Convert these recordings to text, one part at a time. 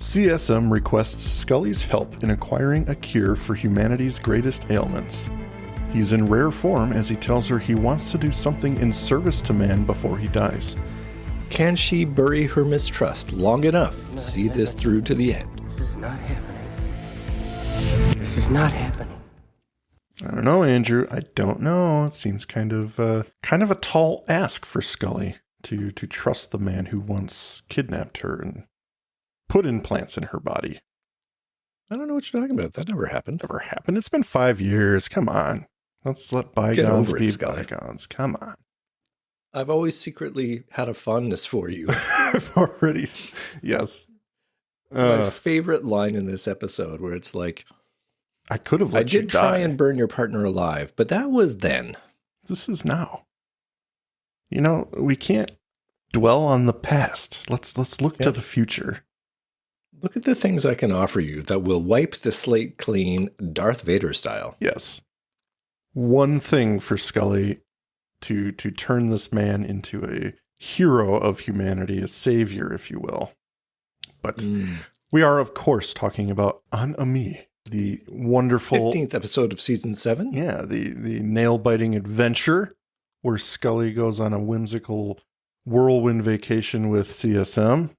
CSM requests Scully's help in acquiring a cure for humanity's greatest ailments. He's in rare form as he tells her he wants to do something in service to man before he dies. Can she bury her mistrust long enough to see this through to the end? This is not happening. This is not happening. I don't know, Andrew. I don't know. It seems kind of a tall ask for Scully to trust the man who once kidnapped her and put implants in her body. I don't know what you're talking about. That never happened. Never happened. It's been 5 years. Come on. Let's let bygones be bygones. Come on. I've always secretly had a fondness for you. I've already, yes. My favorite line in this episode where it's like, I could have let you die. I did try and burn your partner alive, but that was then. This is now. You know, we can't dwell on the past. Let's look to the future. Look at the things I can offer you that will wipe the slate clean, Darth Vader style. Yes. One thing for Scully to turn this man into a hero of humanity, a savior, if you will. But we are, of course, talking about En Ami, the wonderful 15th episode of season 7. Yeah, the nail-biting adventure where Scully goes on a whimsical whirlwind vacation with CSM.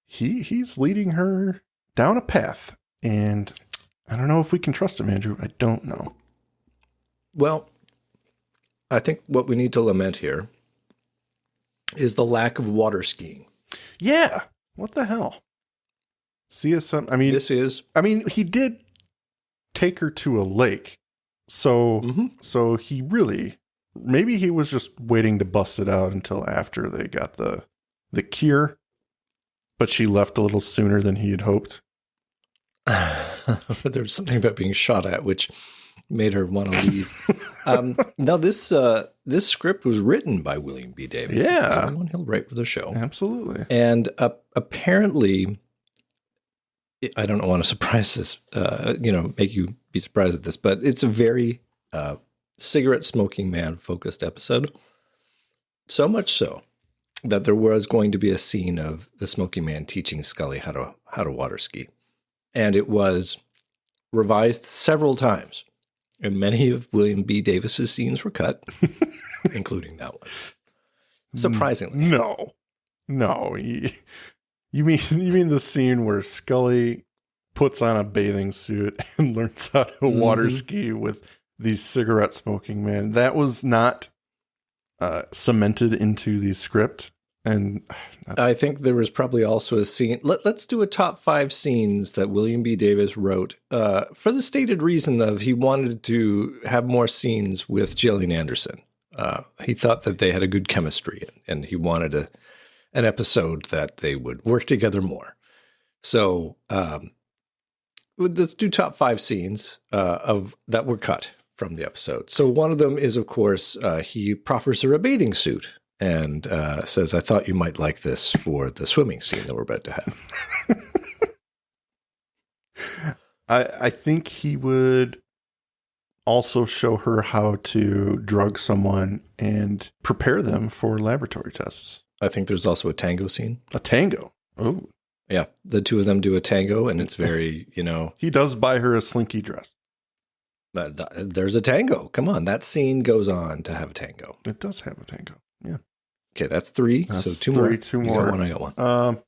He's leading her down a path, and I don't know if we can trust him, Andrew. I don't know. Well, I think what we need to lament here is the lack of water skiing. Yeah. What the hell? CSM, he did take her to a lake. So he really, maybe he was just waiting to bust it out until after they got the cure, but she left a little sooner than he had hoped. There was something about being shot at, which made her want to leave. Now, this script was written by William B. Davis. Yeah. It's the only one he'll write for the show. Absolutely. And apparently, I don't want to surprise this, make you be surprised at this, but it's a very cigarette smoking man focused episode. So much so that there was going to be a scene of the smoking man teaching Scully how to water ski. And it was revised several times. And many of William B. Davis's scenes were cut, including that one. Surprisingly. No. You mean the scene where Scully puts on a bathing suit and learns how to water ski with the cigarette smoking man? That was not cemented into the script. And I think there was probably also a scene. Let's do a top 5 scenes that William B. Davis wrote for the stated reason of he wanted to have more scenes with Gillian Anderson. He thought that they had a good chemistry, and he wanted an episode that they would work together more. So let's do top 5 scenes of that were cut from the episode. So one of them is, of course, he proffers her a bathing suit. And says, I thought you might like this for the swimming scene that we're about to have. I think he would also show her how to drug someone and prepare them for laboratory tests. I think there's also a tango scene. A tango? Oh. Yeah, the two of them do a tango, and it's very, He does buy her a slinky dress. There's a tango. Come on, that scene goes on to have a tango. It does have a tango, yeah. Okay, that's 3. That's so 2 more. 2 more. You got one, I got one.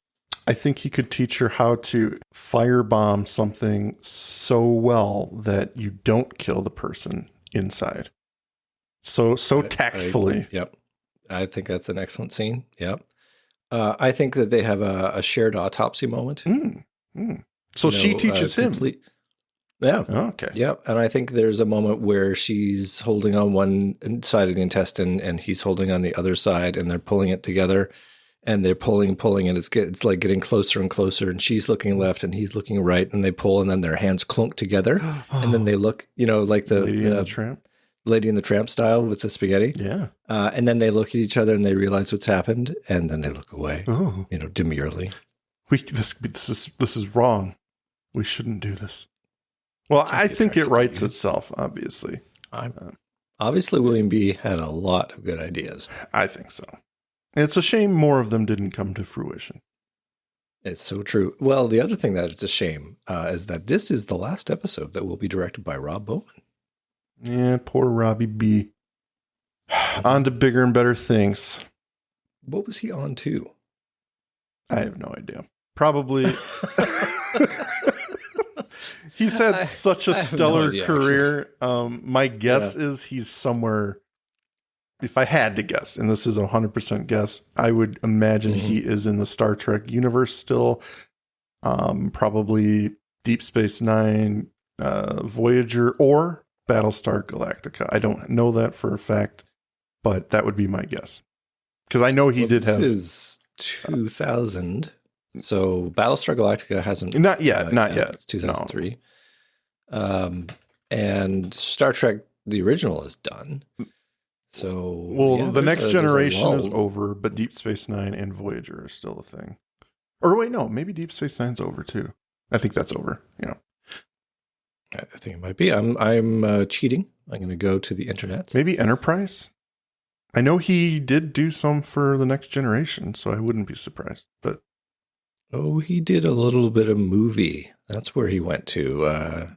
I think he could teach her how to firebomb something so well that you don't kill the person inside. So tactfully. Yep. I think that's an excellent scene. Yep. I think that they have a shared autopsy moment. So she teaches him. Yeah. Okay. Yeah. And I think there's a moment where she's holding on one side of the intestine and he's holding on the other side, and they're pulling it together, and they're pulling, and it's like getting closer and closer, and she's looking left and he's looking right, and they pull, and then their hands clunk together. And then they look, like the Lady and the Tramp. Lady and the Tramp style with the spaghetti. Yeah. And then they look at each other and they realize what's happened, and then they look away, demurely. This is wrong. We shouldn't do this. Well, I think it writes itself, obviously. Obviously, William B. had a lot of good ideas. I think so. And it's a shame more of them didn't come to fruition. It's so true. Well, the other thing that it's a shame is that this is the last episode that will be directed by Rob Bowman. Yeah, poor Robbie B. On to bigger and better things. What was he on to? I have no idea. Probably. He's had such a stellar career. My guess is he's somewhere. If I had to guess, and this is a 100% guess, I would imagine he is in the Star Trek universe still. Probably Deep Space Nine, Voyager, or Battlestar Galactica. I don't know that for a fact, but that would be my guess. Because I know he did have. This is 2000, so Battlestar Galactica hasn't. Not yet. It's 2003. No. And Star Trek, the original, is done. So, the Next Generation is over, but Deep Space Nine and Voyager are still a thing. Or wait, no, maybe Deep Space Nine's over too. I think that's over. Yeah, I think it might be. I'm cheating. I'm going to go to the internet. Maybe Enterprise. I know he did do some for the Next Generation, so I wouldn't be surprised. But he did a little bit of movie. That's where he went to.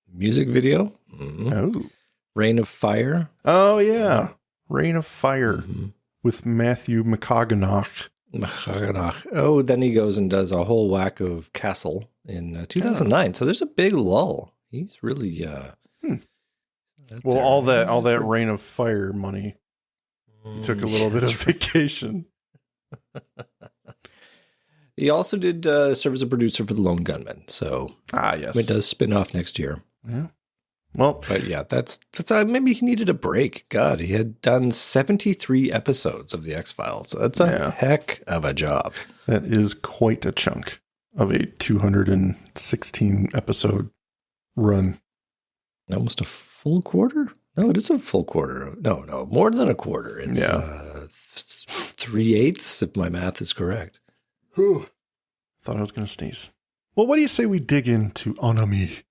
Music video. Mm-hmm. Oh. Reign of Fire. Oh, yeah. Reign of Fire with Matthew McConaughey. Oh, then he goes and does a whole whack of Castle in 2009. So there's a big lull. He's really... Well, all that Reign of Fire money. He took a little bit of vacation. He also did serve as a producer for The Lone Gunmen. So yes. It does spin off next year. Yeah. Well, but yeah, that's maybe he needed a break. God, he had done 73 episodes of the X-Files. That's a heck of a job. That is quite a chunk of a 216 episode run. Almost a full quarter? No, it is a full quarter. No, more than a quarter. It's 3/8 if my math is correct. Whew. Thought I was going to sneeze. Well, what do you say we dig into Anami?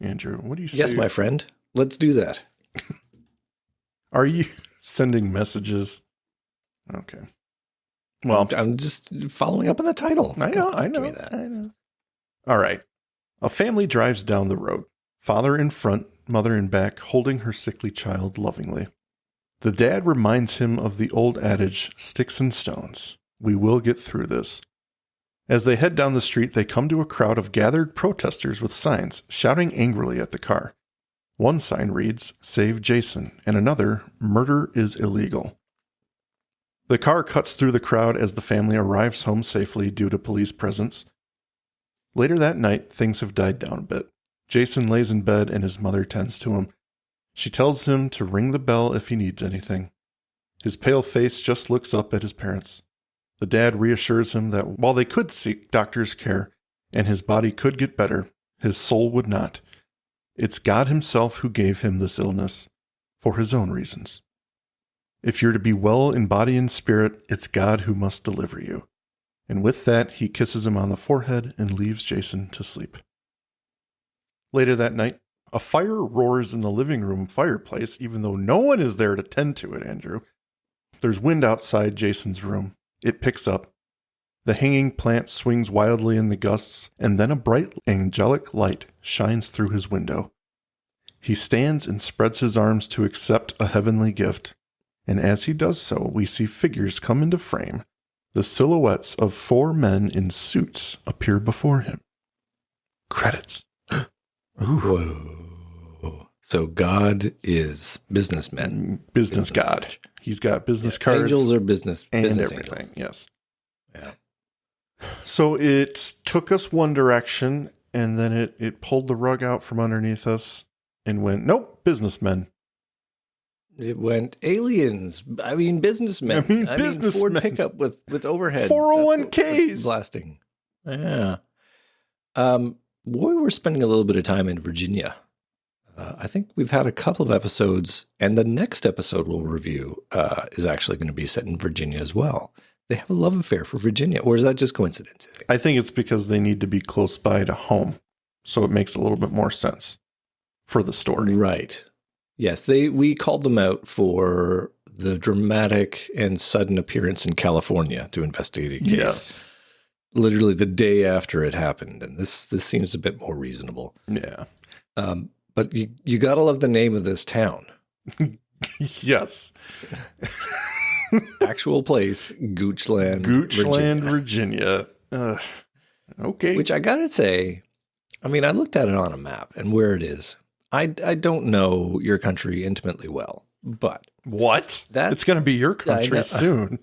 Andrew, what do you say? Yes, my friend. Let's do that. Are you sending messages? Okay. Well, I'm just following up on the title. I know. All right. A family drives down the road. Father in front, mother in back, holding her sickly child lovingly. The dad reminds him of the old adage, sticks and stones. We will get through this. As they head down the street, they come to a crowd of gathered protesters with signs, shouting angrily at the car. One sign reads, Save Jason, and another, Murder is illegal. The car cuts through the crowd as the family arrives home safely due to police presence. Later that night, things have died down a bit. Jason lays in bed and his mother tends to him. She tells him to ring the bell if he needs anything. His pale face just looks up at his parents. The dad reassures him that while they could seek doctor's care and his body could get better, his soul would not. It's God himself who gave him this illness, for his own reasons. If you're to be well in body and spirit, it's God who must deliver you. And with that, he kisses him on the forehead and leaves Jason to sleep. Later that night, a fire roars in the living room fireplace, even though no one is there to tend to it, Andrew. There's wind outside Jason's room. It picks up. The hanging plant swings wildly in the gusts, and then a bright, angelic light shines through his window. He stands and spreads his arms to accept a heavenly gift, and as he does so, we see figures come into frame. The silhouettes of 4 men in suits appear before him. Credits. Whoa. So God is businessman. Business God. He's got business cards. Angels are business and everything. Angels. Yes. Yeah. So it took us one direction, and then it pulled the rug out from underneath us and went, nope, businessmen. It went aliens. I mean, businessmen. Businessmen. Ford pickup with overheads. 401ks. Blasting. Yeah. We're spending a little bit of time in Virginia. I think we've had a couple of episodes, and the next episode we'll review is actually going to be set in Virginia as well. They have a love affair for Virginia, or is that just coincidence? I think it's because they need to be close by to home, so it makes a little bit more sense for the story. Right. Yes, we called them out for the dramatic and sudden appearance in California to investigate a case. Yes. literally the day after it happened. And this seems a bit more reasonable. Yeah. But you got to love the name of this town. Yes. Actual place, Goochland, Virginia. Okay. Which I got to say, I mean, I looked at it on a map and where it is. I don't know your country intimately well, but what? It's going to be your country soon.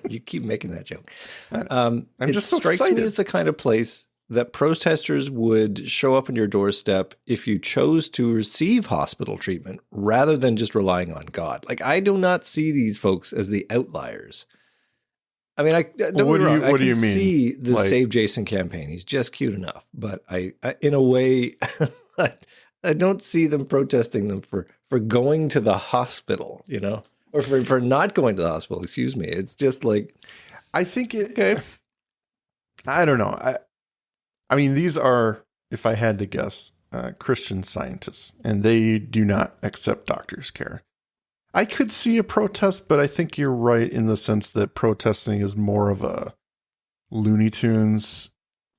You keep making that joke. I'm just so excited. It strikes me as the kind of place that protesters would show up on your doorstep if you chose to receive hospital treatment rather than just relying on God. Like, I do not see these folks as the outliers. I mean, what do you mean? See the Save Jason campaign. He's just cute enough, but I in a way, I don't see them protesting them for going to the hospital, or for not going to the hospital. Excuse me. It's just like, I think I don't know. I mean, these are, if I had to guess, Christian Scientists, and they do not accept doctors' care. I could see a protest, but I think you're right in the sense that protesting is more of a Looney Tunes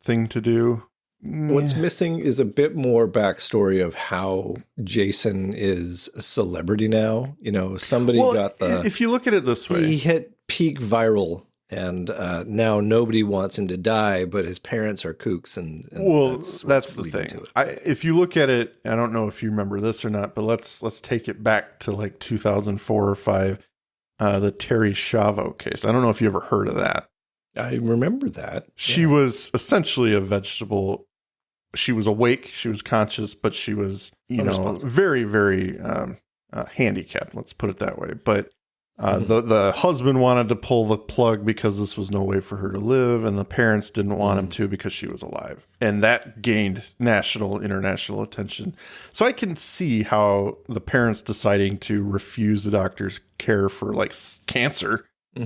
thing to do. What's missing is a bit more backstory of how Jason is a celebrity now. Somebody got the... If you look at it this way... He hit peak viral, and now nobody wants him to die, but his parents are kooks. And that's the thing. If you look at it, I don't know if you remember this or not, but let's take it back to like 2004 or 5, the Terry Schiavo case. I don't know if you ever heard of that. I remember that. She was essentially a vegetable. She was awake, she was conscious, but she was, very, very handicapped. Let's put it that way. But the husband wanted to pull the plug because this was no way for her to live, and the parents didn't want him to because she was alive. And that gained national, international attention. So I can see how the parents deciding to refuse the doctor's care for like cancer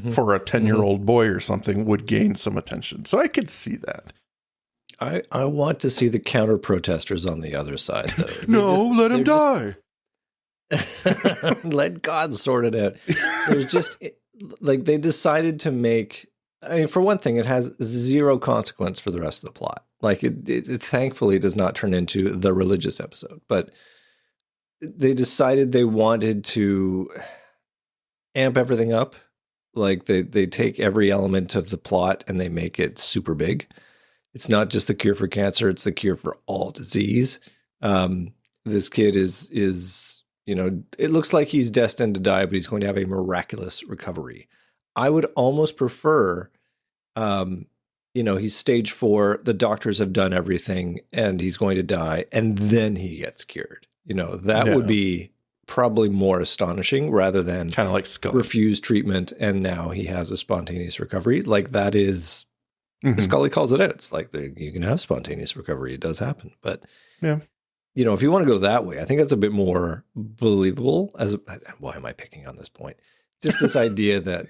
for a 10-year-old boy or something would gain some attention. So I could see that. I want to see the counter protesters on the other side, though. Let him die. Let God sort it out. There's just like they decided to make. I mean, for one thing, it has zero consequence for the rest of the plot. Like it thankfully does not turn into the religious episode, but they decided they wanted to amp everything up. Like they take every element of the plot and they make it super big. It's not just the cure for cancer; it's the cure for all disease. This kid is it looks like he's destined to die, but he's going to have a miraculous recovery. I would almost prefer, he's stage 4. The doctors have done everything, and he's going to die, and then he gets cured. That would be probably more astonishing rather than kind of like Scully. Refuse treatment, and now he has a spontaneous recovery. Like that is. Scully calls it out. It's like you can have spontaneous recovery. It does happen. But, if you want to go that way, I think that's a bit more believable. Why am I picking on this point? Just this idea that...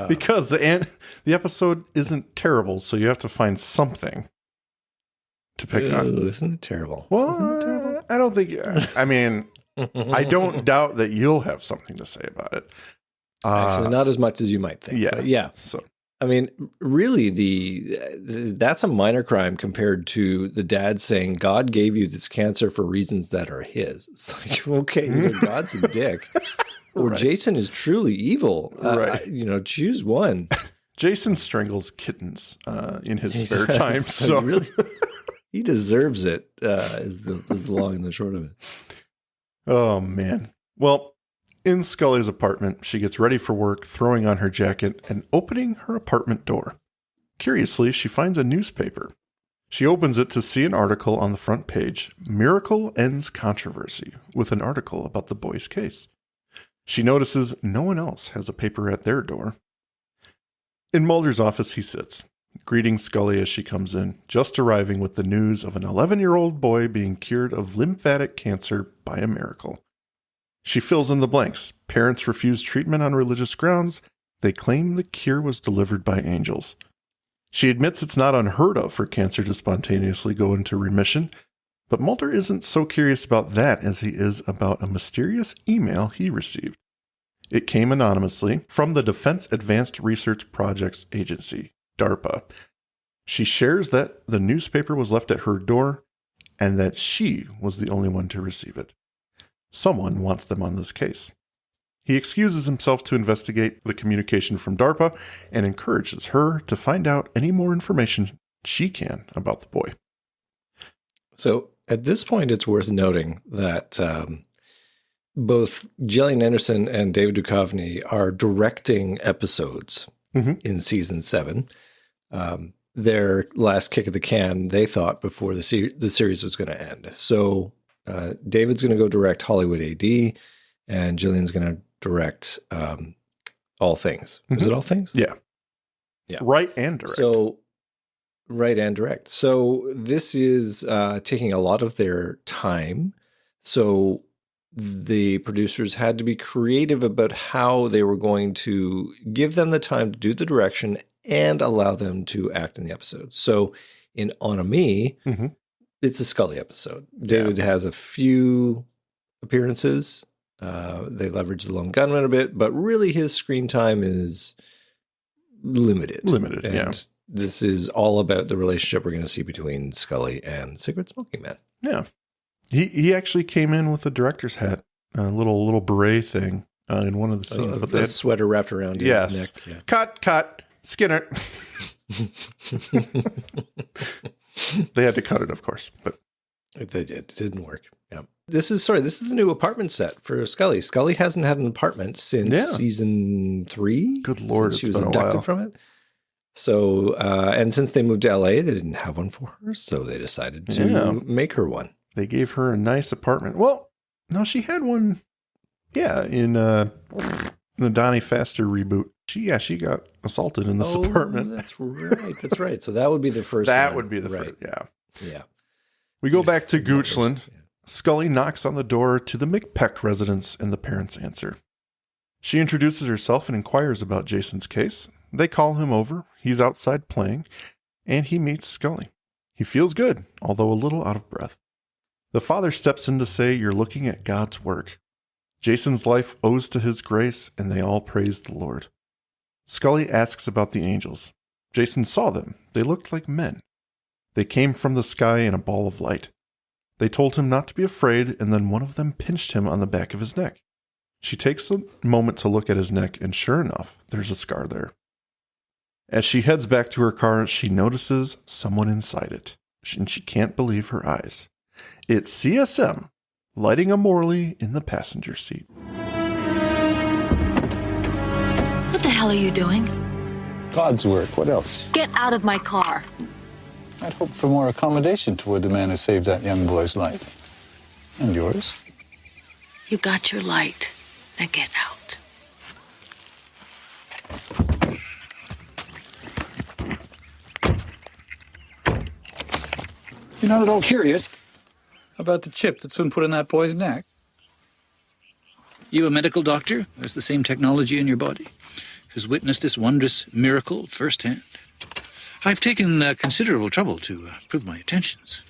because the episode isn't terrible, so you have to find something to pick on. Isn't it terrible? Well, isn't it terrible? I don't think... I mean, I don't doubt that you'll have something to say about it. Actually, not as much as you might think. Yeah. But yeah. So... I mean, really, that's a minor crime compared to the dad saying, God gave you this cancer for reasons that are his. It's like, okay, either God's a dick or Jason is truly evil. Right. Choose one. Jason strangles kittens in his spare time. So really, he deserves it, is the long and the short of it. Oh, man. Well, in Scully's apartment, she gets ready for work, throwing on her jacket and opening her apartment door. Curiously, she finds a newspaper. She opens it to see an article on the front page, Miracle Ends Controversy, with an article about the boy's case. She notices no one else has a paper at their door. In Mulder's office, he sits, greeting Scully as she comes in, just arriving with the news of an 11-year-old boy being cured of lymphatic cancer by a miracle. She fills in the blanks. Parents refuse treatment on religious grounds. They claim the cure was delivered by angels. She admits it's not unheard of for cancer to spontaneously go into remission, but Mulder isn't so curious about that as he is about a mysterious email he received. It came anonymously from the Defense Advanced Research Projects Agency, DARPA. She shares that the newspaper was left at her door and that she was the only one to receive it. Someone wants them on this case. He excuses himself to investigate the communication from DARPA and encourages her to find out any more information she can about the boy. So at this point, it's worth noting that both Gillian Anderson and David Duchovny are directing episodes in season 7. Their last kick of the can, they thought, before the series was going to end. So David's going to go direct Hollywood AD, and Gillian's going to direct All Things. Is it All Things? Yeah. Right and direct. Right and direct. So this is taking a lot of their time. So the producers had to be creative about how they were going to give them the time to do the direction and allow them to act in the episode. So in On-A-Me, it's a Scully episode. David has a few appearances. They leverage the lone gunman a bit, but really his screen time is limited. And this is all about the relationship we're going to see between Scully and Cigarette Smoking Man. Yeah. He actually came in with a director's hat, a little beret thing in one of the scenes. But the sweater wrapped around his neck. Yeah. Cut, Skinner. They had to cut it, of course, but they did. It didn't work. Yeah. This is the new apartment set for Scully. Scully hasn't had an apartment since season 3. Good Lord, she was inducted from it. So, and since they moved to LA, they didn't have one for her, so they decided to make her one. They gave her a nice apartment. Well, no, she had one. Yeah, in the Donnie Faster reboot. She got assaulted in this apartment. That's right. So that would be the first. That would be the first. Yeah. We go back to Goochland. Yeah. Scully knocks on the door to the McPeck residence, and the parents answer. She introduces herself and inquires about Jason's case. They call him over. He's outside playing, and he meets Scully. He feels good, although a little out of breath. The father steps in to say, "You're looking at God's work." Jason's life owes to his grace, and they all praise the Lord. Scully asks about the angels. Jason saw them. They looked like men. They came from the sky in a ball of light. They told him not to be afraid, and then one of them pinched him on the back of his neck. She takes a moment to look at his neck, and sure enough, there's a scar there. As she heads back to her car, she notices someone inside it, and she can't believe her eyes. It's CSM, lighting a Morley in the passenger seat. What the hell are you doing? God's work. What else? Get out of my car. I'd hoped for more accommodation toward the man who saved that young boy's life. And yours? You got your light. Now get out. You're not at all curious about the chip that's been put in that boy's neck? You a medical doctor? There's the same technology in your body, who's witnessed this wondrous miracle firsthand. I've taken considerable trouble to prove my intentions.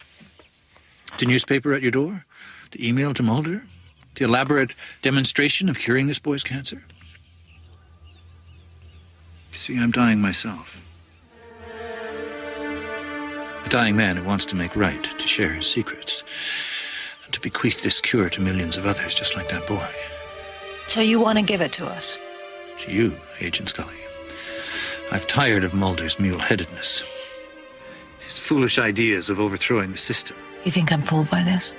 The newspaper at your door, the email to Mulder, the elaborate demonstration of curing this boy's cancer. You see, I'm dying myself. A dying man who wants to make right, to share his secrets, and to bequeath this cure to millions of others just like that boy. So you want to give it to us? To you, Agent Scully. I've tired of Mulder's mule-headedness. His foolish ideas of overthrowing the system. You think I'm fooled by this?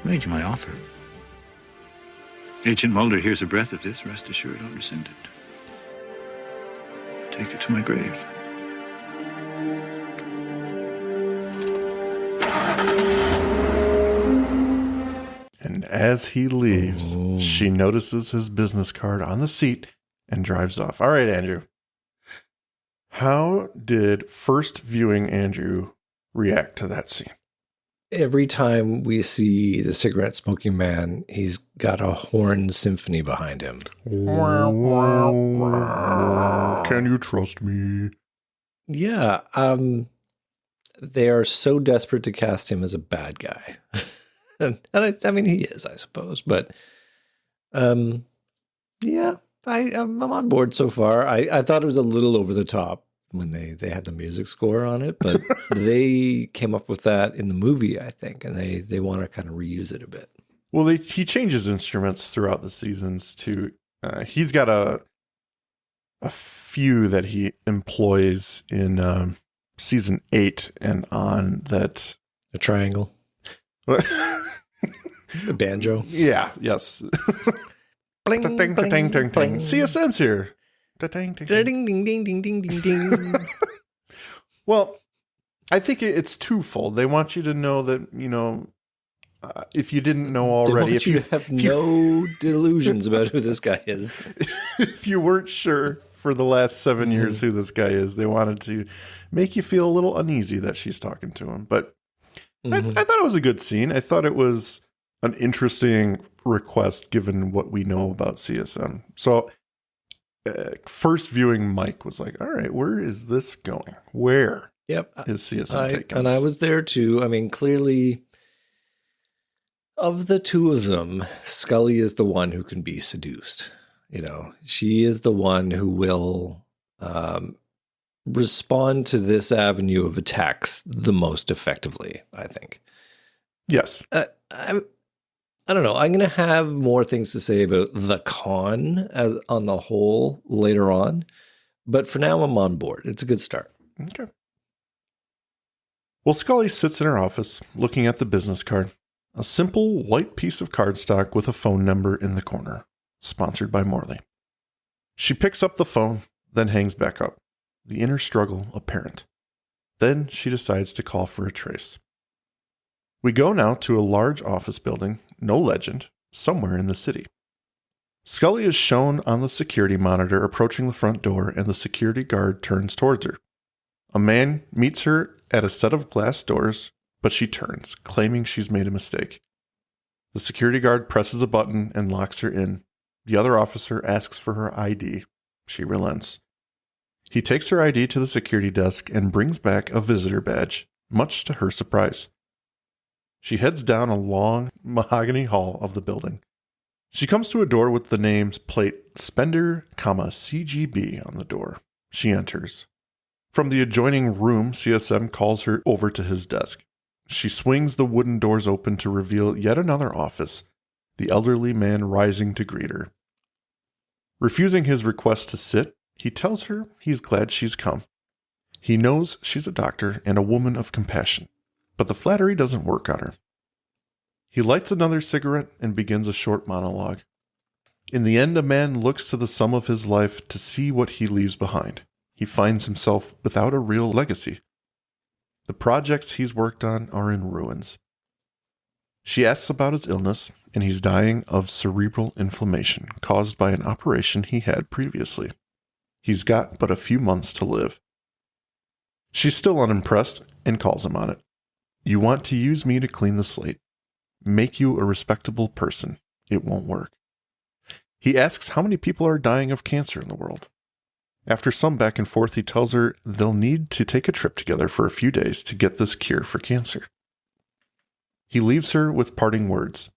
I made you my offer. Agent Mulder hears a breath of this. Rest assured, I'll rescind it. Take it to my grave. And as he leaves, she notices his business card on the seat and drives off. All right, Andrew. How did first viewing Andrew react to that scene? Every time we see the cigarette smoking man, he's got a horn symphony behind him. Can you trust me? Yeah. They are so desperate to cast him as a bad guy. and I mean, he is, I suppose. But yeah, I'm on board so far. I thought it was a little over the top when they had the music score on it, but they came up with that in the movie, I think, and they want to kind of reuse it a bit. Well, he changes instruments throughout the seasons too. He's got a few that he employs in season 8 and on that. A triangle. A banjo. Yeah, yes. Bling, Ding, bling, ding, ding, ding. bling. CSM's here. Ding, ding, ding. Ding, ding, ding, ding, ding, ding, ding. Well, I think it's twofold. They want you to know that, if you didn't know already, They want you to have no delusions about who this guy is. If you weren't sure for the last 7 years who this guy is, they wanted to make you feel a little uneasy that she's talking to him. But I thought it was a good scene. I thought it was an interesting request given what we know about CSM. So first viewing, Mike was like, all right, where is this going? Where is CSM taking us? And I was there too. I mean, clearly, of the two of them, Scully is the one who can be seduced. She is the one who will respond to this avenue of attack the most effectively, I think. Yes. I don't know. I'm going to have more things to say about the con as on the whole later on. But for now, I'm on board. It's a good start. Okay. Well, Scully sits in her office looking at the business card. A simple white piece of cardstock with a phone number in the corner. Sponsored by Morley. She picks up the phone, then hangs back up. The inner struggle apparent. Then she decides to call for a trace. We go now to a large office building, no legend, somewhere in the city. Scully is shown on the security monitor approaching the front door, and the security guard turns towards her. A man meets her at a set of glass doors, but she turns, claiming she's made a mistake. The security guard presses a button and locks her in. The other officer asks for her ID. She relents. He takes her ID to the security desk and brings back a visitor badge, much to her surprise. She heads down a long mahogany hall of the building. She comes to a door with the names plate Spender, CGB on the door. She enters. From the adjoining room, CSM calls her over to his desk. She swings the wooden doors open to reveal yet another office, the elderly man rising to greet her. Refusing his request to sit, he tells her he's glad she's come. He knows she's a doctor and a woman of compassion, but the flattery doesn't work on her. He lights another cigarette and begins a short monologue. In the end, a man looks to the sum of his life to see what he leaves behind. He finds himself without a real legacy. The projects he's worked on are in ruins. She asks about his illness, and he's dying of cerebral inflammation caused by an operation he had previously. He's got but a few months to live. She's still unimpressed and calls him on it. You want to use me to clean the slate, make you a respectable person. It won't work. He asks how many people are dying of cancer in the world. After some back and forth, he tells her they'll need to take a trip together for a few days to get this cure for cancer. He leaves her with parting words.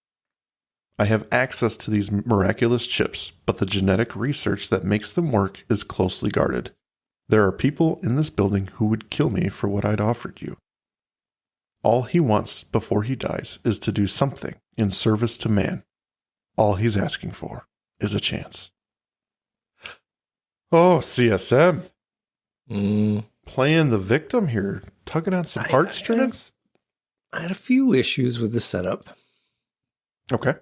I have access to these miraculous chips, but the genetic research that makes them work is closely guarded. There are people in this building who would kill me for what I'd offered you. All he wants before he dies is to do something in service to man. All he's asking for is a chance. Oh, CSM. Playing the victim here, tugging on some heartstrings. I had a few issues with the setup. Okay.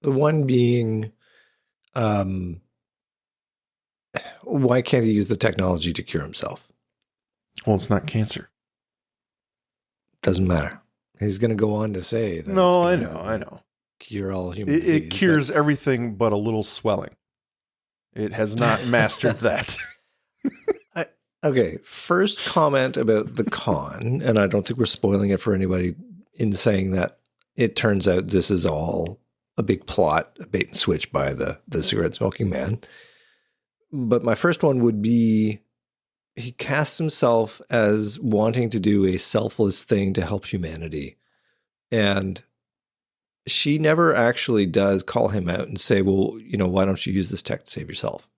The one being, why can't he use the technology to cure himself? Well, it's not cancer. Doesn't matter. He's going to go on to say that. No, I know. Cure all human disease. It cures everything but a little swelling. It has not mastered that. Okay, first comment about the con, and I don't think we're spoiling it for anybody in saying that it turns out this is all a big plot, a bait and switch by the cigarette smoking man. But my first one would be he casts himself as wanting to do a selfless thing to help humanity. And she never actually does call him out and say, well, why don't you use this tech to save yourself?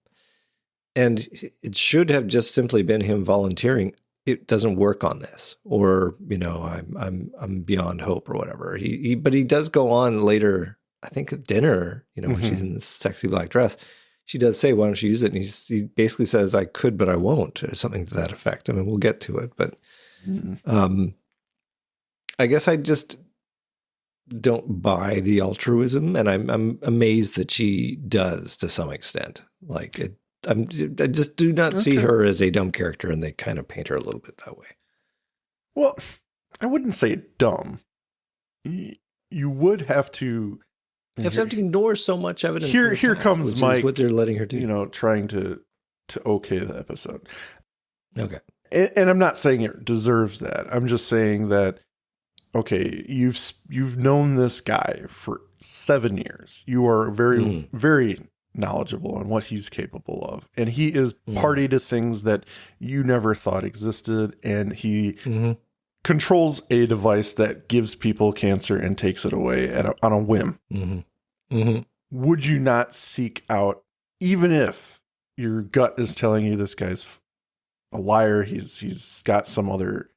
And it should have just simply been him volunteering. It doesn't work on this, or I'm beyond hope, or whatever. But he does go on later. I think at dinner, when she's in this sexy black dress, she does say, "Why don't you use it?" And he basically says, "I could, but I won't," or something to that effect. I mean, we'll get to it, but I guess I just don't buy the altruism, and I'm amazed that she does to some extent. Like it. I just do not see her as a dumb character, and they kind of paint her a little bit that way. Well, I wouldn't say dumb. You would have to... You have to ignore so much evidence. Here comes Mike, what they're letting her do. Trying to okay the episode. Okay. And I'm not saying it deserves that. I'm just saying that, okay, you've known this guy for 7 years. You are very, very knowledgeable on what he's capable of. And he is party to things that you never thought existed. And he controls a device that gives people cancer and takes it away on a whim. Would you not seek out, even if your gut is telling you this guy's a liar, he's got some other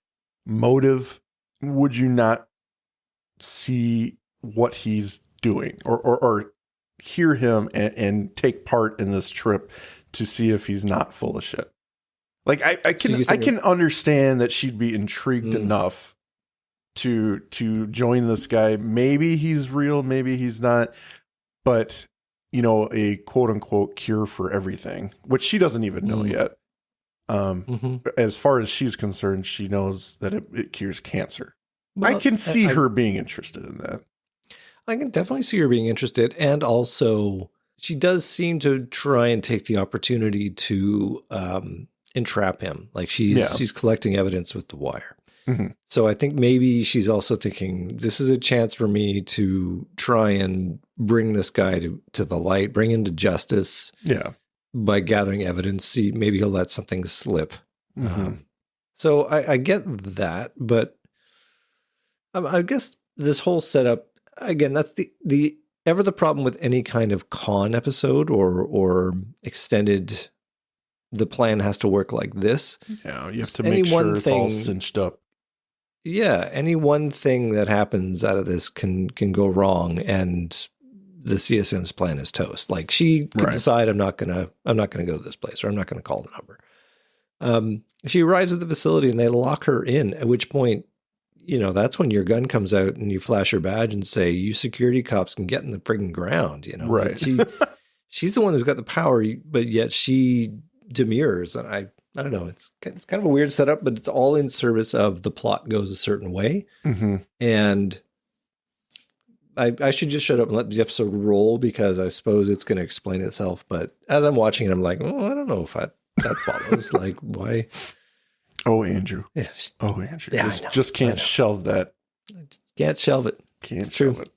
motive, would you not see what he's doing or hear him and take part in this trip to see if he's not full of shit? Like I can understand that she'd be intrigued enough to join this guy. Maybe he's real, maybe he's not, but a quote unquote cure for everything, which she doesn't even know yet. As far as she's concerned, she knows that it cures cancer. Well, I can see her being interested in that. I can definitely see her being interested. And also, she does seem to try and take the opportunity to entrap him. Like she's collecting evidence with the wire. So I think maybe she's also thinking, this is a chance for me to try and bring this guy to the light, bring him to justice. Yeah. By gathering evidence, see, maybe he'll let something slip. So I get that, but I guess this whole setup, again, that's the problem with any kind of con episode or extended, the plan has to work like this. Yeah, you have to make sure it's all cinched up. Yeah, any one thing that happens out of this can go wrong, and the CSM's plan is toast. Like she could decide, I'm not gonna go to this place, or I'm not gonna call the number. She arrives at the facility and they lock her in, at which point, that's when your gun comes out and you flash your badge and say, you security cops can get in the friggin' ground, Right. Like she's the one who's got the power, but yet she demurs. And I don't know. It's kind of a weird setup, but it's all in service of the plot goes a certain way. And I should just shut up and let the episode roll, because I suppose it's going to explain itself. But as I'm watching it, I'm like, I don't know if that follows. Like, why? Oh, Andrew. Yeah. Oh, Andrew. Yeah, just can't shelve that. Can't shelve it. Can't shelve it.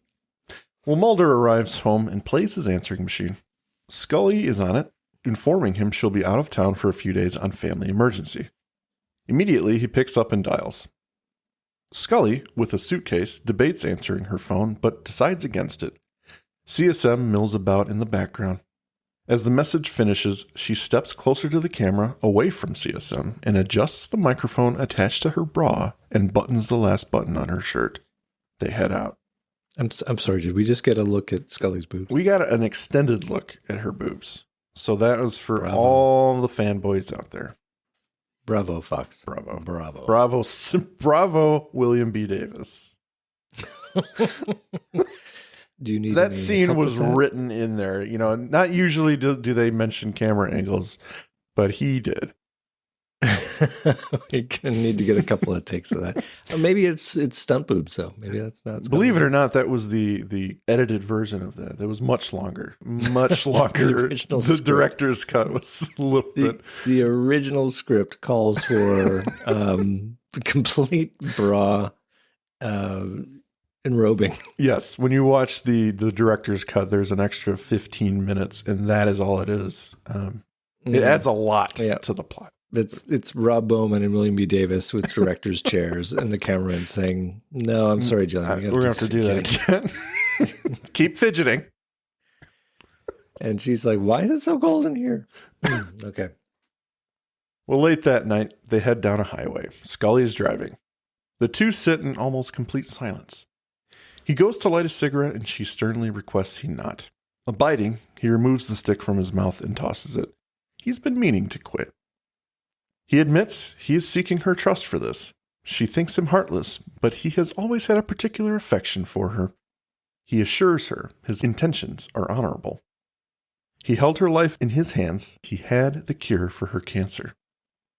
Well, Mulder arrives home and plays his answering machine. Scully is on it, informing him she'll be out of town for a few days on family emergency. Immediately, he picks up and dials. Scully, with a suitcase, debates answering her phone, but decides against it. CSM mills about in the background. As the message finishes, she steps closer to the camera, away from CSM, and adjusts the microphone attached to her bra and buttons the last button on her shirt. They head out. I'm sorry, did we just get a look at Scully's boobs? We got an extended look at her boobs. So that was for all the fanboys out there. Bravo, Fox. Bravo, William B. Davis. Do you need that scene was written in there? Not usually do they mention camera angles, but he did. We're gonna need to get a couple of takes of that. Or maybe it's stunt boobs, so maybe that's not. Believe it or not, that was the edited version of that. That was much longer. The director's cut was a little bit. The original script calls for complete bra enrobing. Yes, when you watch the director's cut, there's an extra 15 minutes, and that is all it is. It adds a lot to the plot. It's Rob Bowman and William B. Davis with director's chairs and the cameraman saying, "No, I'm sorry, John. We're going to have to do that again. Keep fidgeting." And she's like, why is it so cold in here? Okay. Well, late that night, they head down a highway. Scully is driving. The two sit in almost complete silence. He goes to light a cigarette, and she sternly requests he not. Abiding, he removes the stick from his mouth and tosses it. He's been meaning to quit. He admits he is seeking her trust for this. She thinks him heartless, but he has always had a particular affection for her. He assures her his intentions are honorable. He held her life in his hands. He had the cure for her cancer.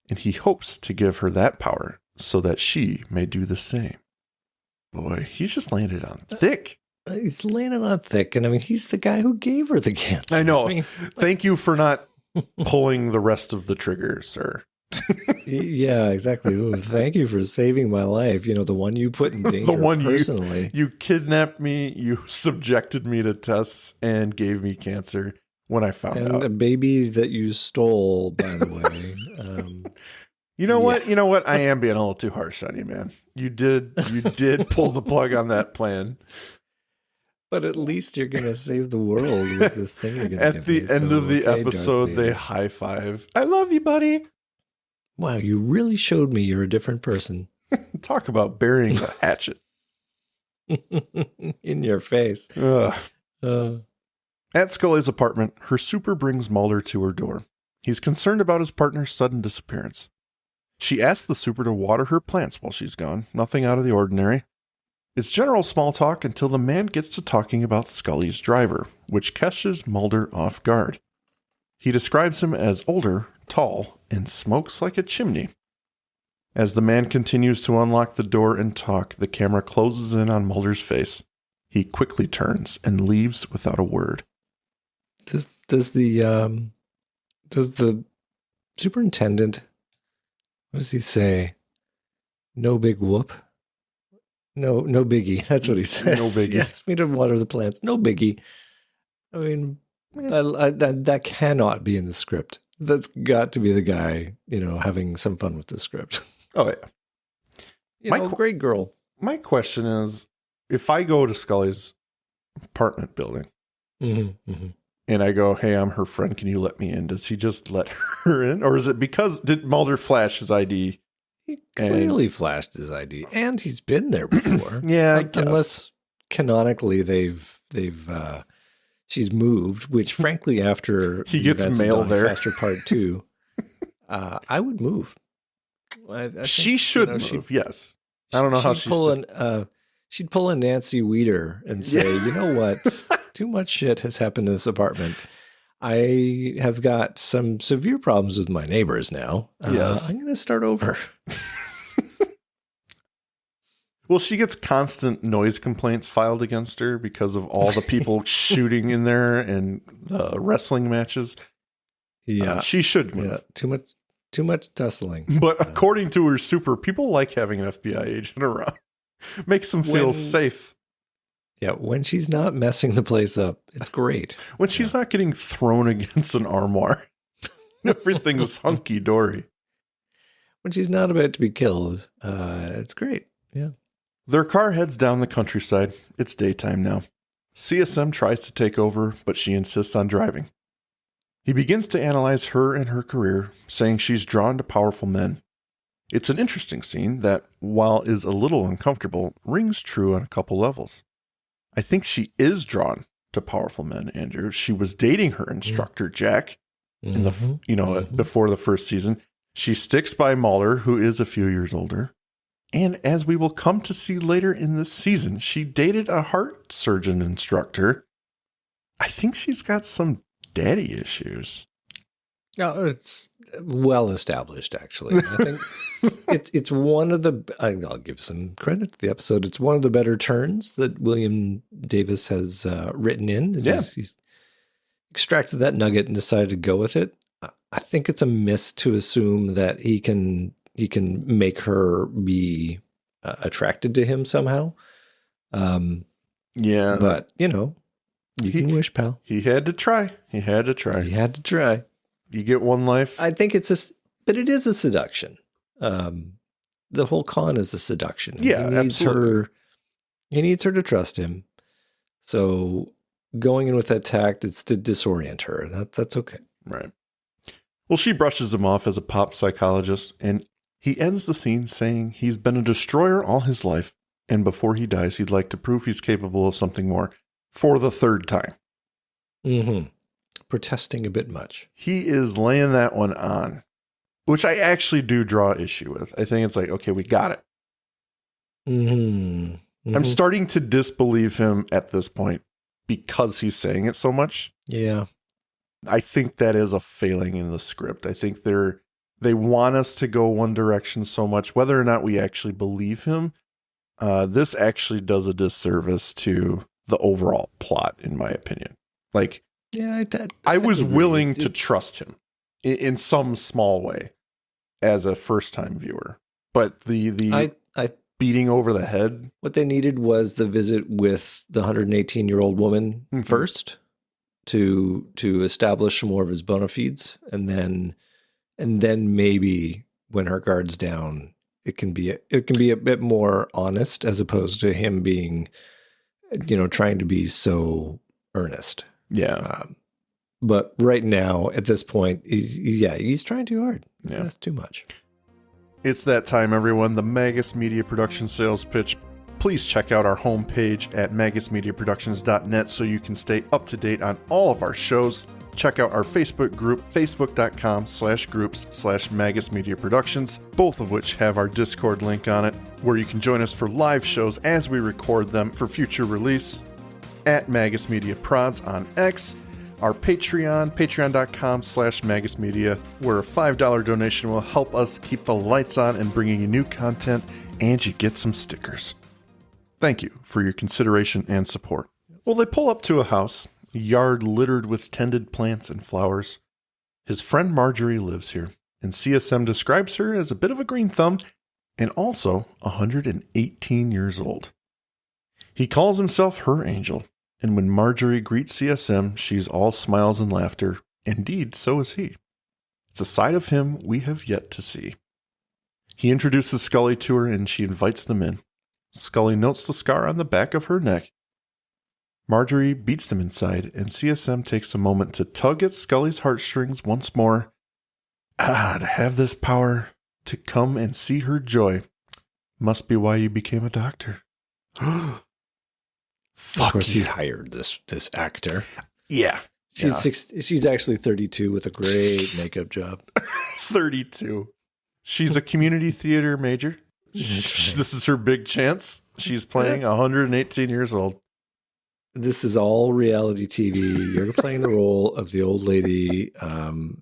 And he hopes to give her that power so that she may do the same. Boy, he's just laying it on thick. He's laying it on thick. And I mean, he's the guy who gave her the cancer. I know. I mean, thank you for not pulling the rest of the trigger, sir. Yeah, exactly. Ooh, thank you for saving my life. You know, the one you put in danger The one personally. You kidnapped me, you subjected me to tests, and gave me cancer when I found out. And a baby that you stole, by the way. You know what? You know what? I am being a little too harsh on you, man. You did pull the plug on that plan. But at least you're going to save the world with this thing you're going to At the end of the episode, they high five. I love you, buddy. Wow, you really showed me you're a different person. Talk about burying a hatchet. In your face. At Scully's apartment, her super brings Mulder to her door. He's concerned about his partner's sudden disappearance. She asks the super to water her plants while she's gone. Nothing out of the ordinary. It's general small talk until the man gets to talking about Scully's driver, which catches Mulder off guard. He describes him as older, tall, and smokes like a chimney. As the man continues to unlock the door and talk, the camera closes in on Mulder's face. He quickly turns and leaves without a word. Does the superintendent, what does he say? No big whoop? No biggie. That's what he says. No biggie. He asked me to water the plants. No biggie. I mean, that cannot be in the script. That's got to be the guy, having some fun with the script. Oh, yeah. Great girl. My question is, if I go to Scully's apartment building and I go, hey, I'm her friend, can you let me in? Does he just let her in? Or is it because, did Mulder flash his ID? He clearly flashed his ID, and he's been there before. Yeah, unless canonically she's moved, which frankly, after he gets mail there, Faster Part 2, I would move. I think, she should move. Yes, I don't know how she'd pull a Nancy Weeder and say, you know what, too much shit has happened in this apartment. I have got some severe problems with my neighbors now. Yes. I'm going to start over. Well, she gets constant noise complaints filed against her because of all the people shooting in there and wrestling matches. Yeah. She should move. Yeah, too much tussling. But according to her super, people like having an FBI agent around. Makes them feel safe. Yeah, when she's not messing the place up, it's great. When she's not getting thrown against an armoire, everything's hunky-dory. When she's not about to be killed, it's great. Yeah. Their car heads down the countryside. It's daytime now. CSM tries to take over, but she insists on driving. He begins to analyze her and her career, saying she's drawn to powerful men. It's an interesting scene that, while is a little uncomfortable, rings true on a couple levels. I think she is drawn to powerful men, Andrew. She was dating her instructor, Jack, in the before the first season. She sticks by Mulder, who is a few years older. And as we will come to see later in this season, she dated a heart surgeon instructor. I think she's got some daddy issues. No, it's well established, actually. I think it's one of the, I'll give some credit to the episode. It's one of the better turns that William Davis has written in. He's extracted that nugget and decided to go with it. I think it's a miss to assume that he can make her be attracted to him somehow. Yeah. But, you can wish, pal. He had to try. You get one life. I think but it is a seduction. The whole con is the seduction. Yeah, he needs absolutely. He needs her to trust him. So going in with that tact, it's to disorient her. That's okay. Right. Well, she brushes him off as a pop psychologist, and he ends the scene saying he's been a destroyer all his life, and before he dies, he'd like to prove he's capable of something more for the third time. Mm-hmm. Protesting a bit much. He is laying that one on, which I actually do draw issue with. I think it's like, okay, we got it. Mm-hmm. Mm-hmm. I'm starting to disbelieve him at this point because he's saying it so much. Yeah. I think that is a failing in the script. I think they want us to go one direction so much, whether or not we actually believe him. This actually does a disservice to the overall plot, in my opinion. Like, yeah, I was willing to trust him in some small way as a first-time viewer, but the beating over the head. What they needed was the visit with the 118-year-old woman first to establish more of his bona fides, and then maybe when her guard's down, it can be a bit more honest as opposed to him being, trying to be so earnest. Yeah. But right now, at this point, he's trying too hard. Yeah. That's too much. It's that time, everyone. The Magus Media Production sales pitch. Please check out our homepage at magusmediaproductions.net so you can stay up to date on all of our shows. Check out our Facebook group, facebook.com/groups/Magus Media Productions, both of which have our Discord link on it, where you can join us for live shows as we record them for future release. At Magus Media Prods on X, our Patreon, patreon.com/Magus Media, where a $5 donation will help us keep the lights on and bringing you new content, and you get some stickers. Thank you for your consideration and support. Well, they pull up to a house, a yard littered with tended plants and flowers. His friend Marjorie lives here, and CSM describes her as a bit of a green thumb and also 118 years old. He calls himself her angel, and when Marjorie greets CSM, she's all smiles and laughter. Indeed, so is he. It's a side of him we have yet to see. He introduces Scully to her, and she invites them in. Scully notes the scar on the back of her neck. Marjorie beats them inside, and CSM takes a moment to tug at Scully's heartstrings once more. To have this power, to come and see her joy, must be why you became a doctor. Fuck. Of course, he hired this actor. Yeah. She's actually 32 with a great makeup job. 32. She's a community theater major. This is her big chance. She's playing 118 years old. This is all reality TV. You're playing the role of the old lady.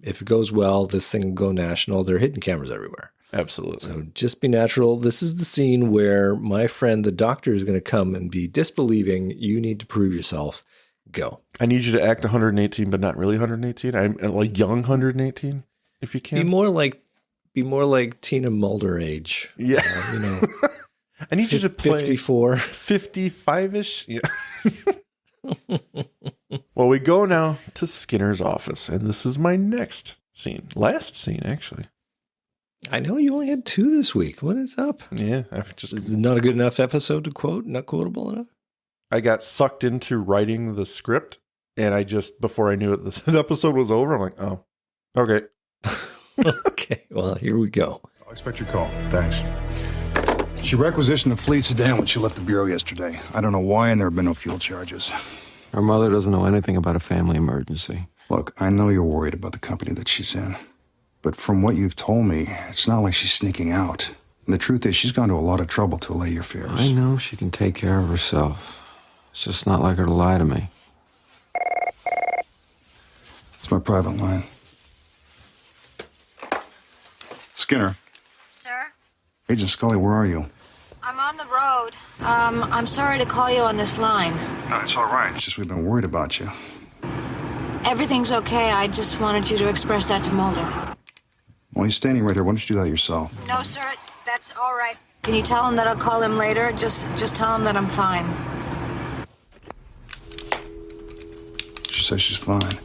If it goes well, this thing will go national. There are hidden cameras everywhere. Absolutely. So just be natural. This is the scene where my friend, the doctor, is going to come and be disbelieving. You need to prove yourself. Go. I need you to act 118, but not really 118. I'm like young 118, if you can. Be more like Tina Mulder age. Yeah. I need you to play 54. 55-ish. Yeah. Well, we go now to Skinner's office, and this is my next scene. Last scene, actually. I know you only had 2 this week. What is up? Yeah. Is it not a good enough episode to quote? Not quotable enough? I got sucked into writing the script, and before I knew it, the episode was over. I'm like, oh, okay. Okay, well, here we go. I'll expect your call. Thanks. She requisitioned a fleet sedan when she left the Bureau yesterday. I don't know why, and there have been no fuel charges. Her mother doesn't know anything about a family emergency. Look, I know you're worried about the company that she's in, but from what you've told me, it's not like she's sneaking out. And the truth is, she's gone to a lot of trouble to allay your fears. I know she can take care of herself. It's just not like her to lie to me. It's my private line. Skinner. Sir? Agent Scully, where are you? I'm on the road. I'm sorry to call you on this line. No, it's all right. It's just we've been worried about you. Everything's okay. I just wanted you to express that to Mulder. Well, he's standing right here. Why don't you do that yourself? No, sir. That's all right. Can you tell him that I'll call him later? Just tell him that I'm fine. She says she's fine.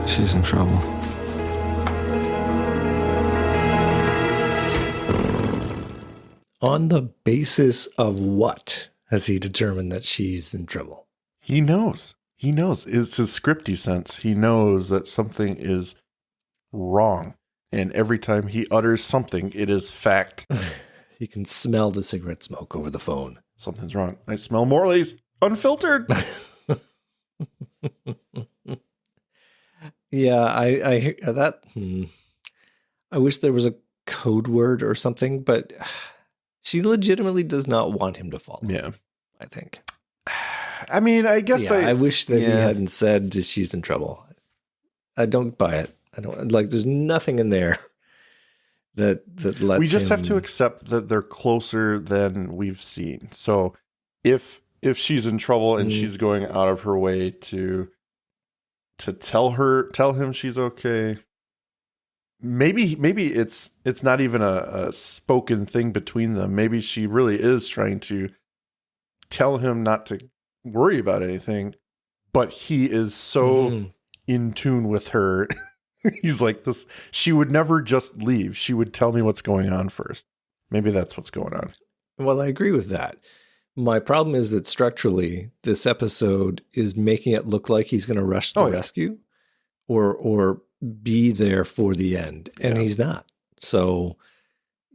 She's in trouble. On the basis of what has he determined that she's in trouble? He knows. He knows. It's his scripty sense. He knows that something is wrong. And every time he utters something, it is fact. He can smell the cigarette smoke over the phone. Something's wrong. I smell Morley's unfiltered. Yeah, I wish there was a code word or something, but she legitimately does not want him to follow. Yeah. I think. I mean, I guess I wish that he hadn't said she's in trouble. I don't buy it. I don't like. There's nothing in there that lets. We just have to accept that they're closer than we've seen. So, if she's in trouble and she's going out of her way to tell him she's okay, maybe it's not even a spoken thing between them. Maybe she really is trying to tell him not to worry about anything, but he is so in tune with her. He's like this. She would never just leave. She would tell me what's going on first. Maybe that's what's going on. Well, I agree with that. My problem is that structurally, this episode is making it look like he's going to rush to the rescue or be there for the end. And he's not. So,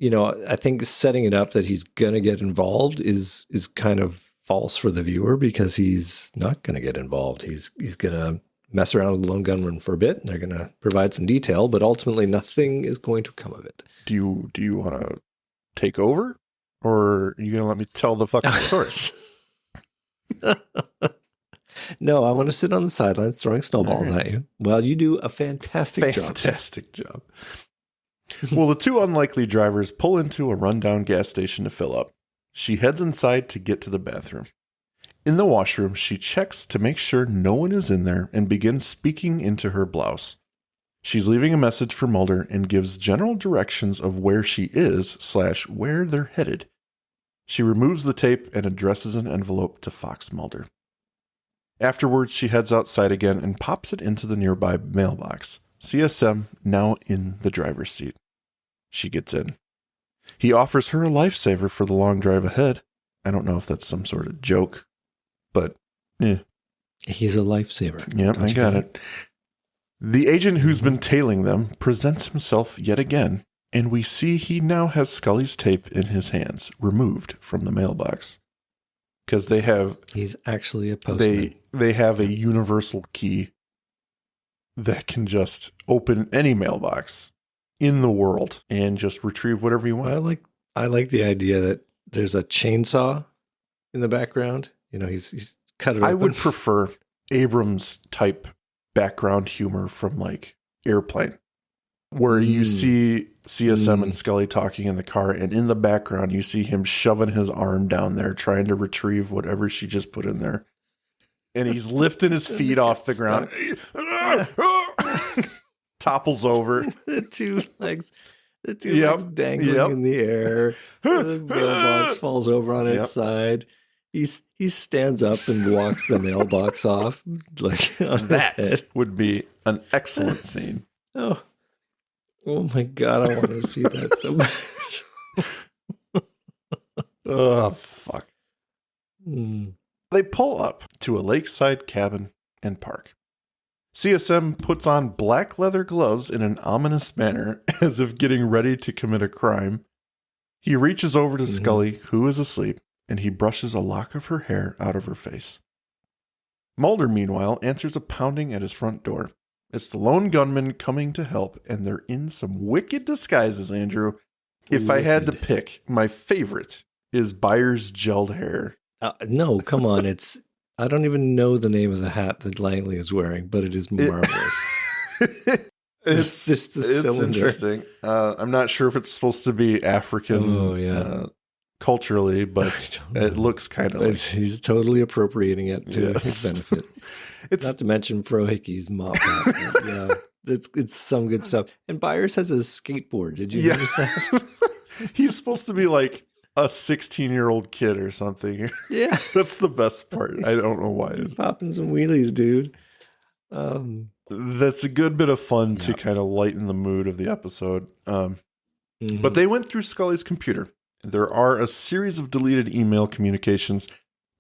I think setting it up that he's going to get involved is kind of false for the viewer because he's not going to get involved. He's going to mess around with the lone gunman for a bit. And they're going to provide some detail, but ultimately nothing is going to come of it. Do you want to take over, or are you going to let me tell the fucking story? No, I want to sit on the sidelines throwing snowballs at you while you do a fantastic job. Fantastic job. Well, the two unlikely drivers pull into a rundown gas station to fill up. She heads inside to get to the bathroom. In the washroom, she checks to make sure no one is in there and begins speaking into her blouse. She's leaving a message for Mulder and gives general directions of where she is / where they're headed. She removes the tape and addresses an envelope to Fox Mulder. Afterwards, she heads outside again and pops it into the nearby mailbox. CSM now in the driver's seat. She gets in. He offers her a lifesaver for the long drive ahead. I don't know if that's some sort of joke, but yeah. He's a lifesaver. Yep, I got it. The agent who's been tailing them presents himself yet again, and we see he now has Scully's tape in his hands, removed from the mailbox. Because they have... He's actually a postman. They have a universal key that can just open any mailbox in the world and just retrieve whatever you want. I like the idea that there's a chainsaw in the background. He's cut it open. I would prefer Abrams type background humor from like Airplane, where you see CSM and Scully talking in the car, and in the background you see him shoving his arm down there trying to retrieve whatever she just put in there. And he's lifting his feet off the ground. Topples over. The two legs dangling in the air. The mailbox falls over on its side. He stands up and walks the mailbox off like on his head. Would be an excellent scene. Oh my God, I want to see that so much. Oh, fuck. They pull up to a lakeside cabin and park. CSM puts on black leather gloves in an ominous manner, as if getting ready to commit a crime. He reaches over to Scully, who is asleep, and he brushes a lock of her hair out of her face. Mulder, meanwhile, answers a pounding at his front door. It's the lone gunman coming to help, and they're in some wicked disguises, Andrew. If I had to pick, my favorite is Byers' gelled hair. No, come on. I don't even know the name of the hat that Langley is wearing, but it is marvelous. It's just the cylinder. Interesting. I'm not sure if it's supposed to be African culturally, but it looks kind of like... He's totally appropriating it to his benefit. Not to mention Frohicke's mop hat. Yeah, it's some good stuff. And Byers has a skateboard. Did you notice that? He's supposed to be like a 16-year-old kid or something. Yeah. That's the best part. I don't know why. He's popping some wheelies, dude. That's a good bit of fun to kind of lighten the mood of the episode. But they went through Scully's computer. There are a series of deleted email communications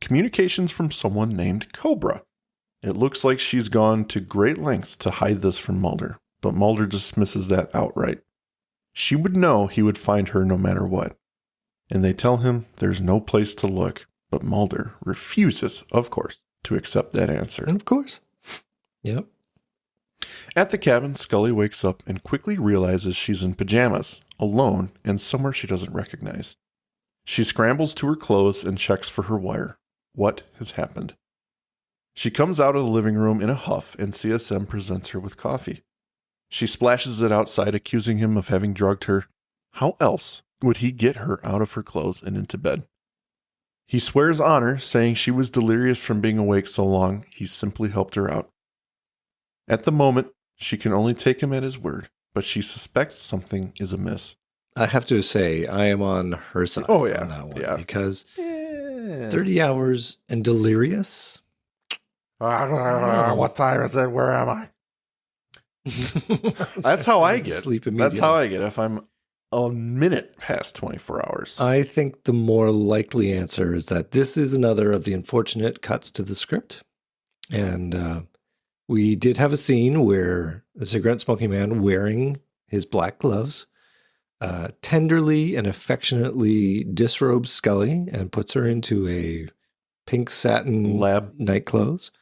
communications from someone named Cobra. It looks like she's gone to great lengths to hide this from Mulder, but Mulder dismisses that outright. She would know he would find her no matter what. And they tell him there's no place to look, but Mulder refuses, of course, to accept that answer. Of course. Yep. At the cabin, Scully wakes up and quickly realizes she's in pajamas, alone, and somewhere she doesn't recognize. She scrambles to her clothes and checks for her wire. What has happened? She comes out of the living room in a huff, and CSM presents her with coffee. She splashes it outside, accusing him of having drugged her. How else would he get her out of her clothes and into bed? He swears honor, saying she was delirious from being awake so long, he simply helped her out. At the moment, she can only take him at his word, but she suspects something is amiss. I have to say, I am on her side on that one. Because 30 hours and delirious? What time is it? Where am I? That's how I get. Sleep immediately. That's how I get if I'm a minute past 24 hours. I think the more likely answer is that this is another of the unfortunate cuts to the script. And we did have a scene where the cigarette smoking man, wearing his black gloves, tenderly and affectionately disrobes Scully and puts her into a pink satin lab night clothes.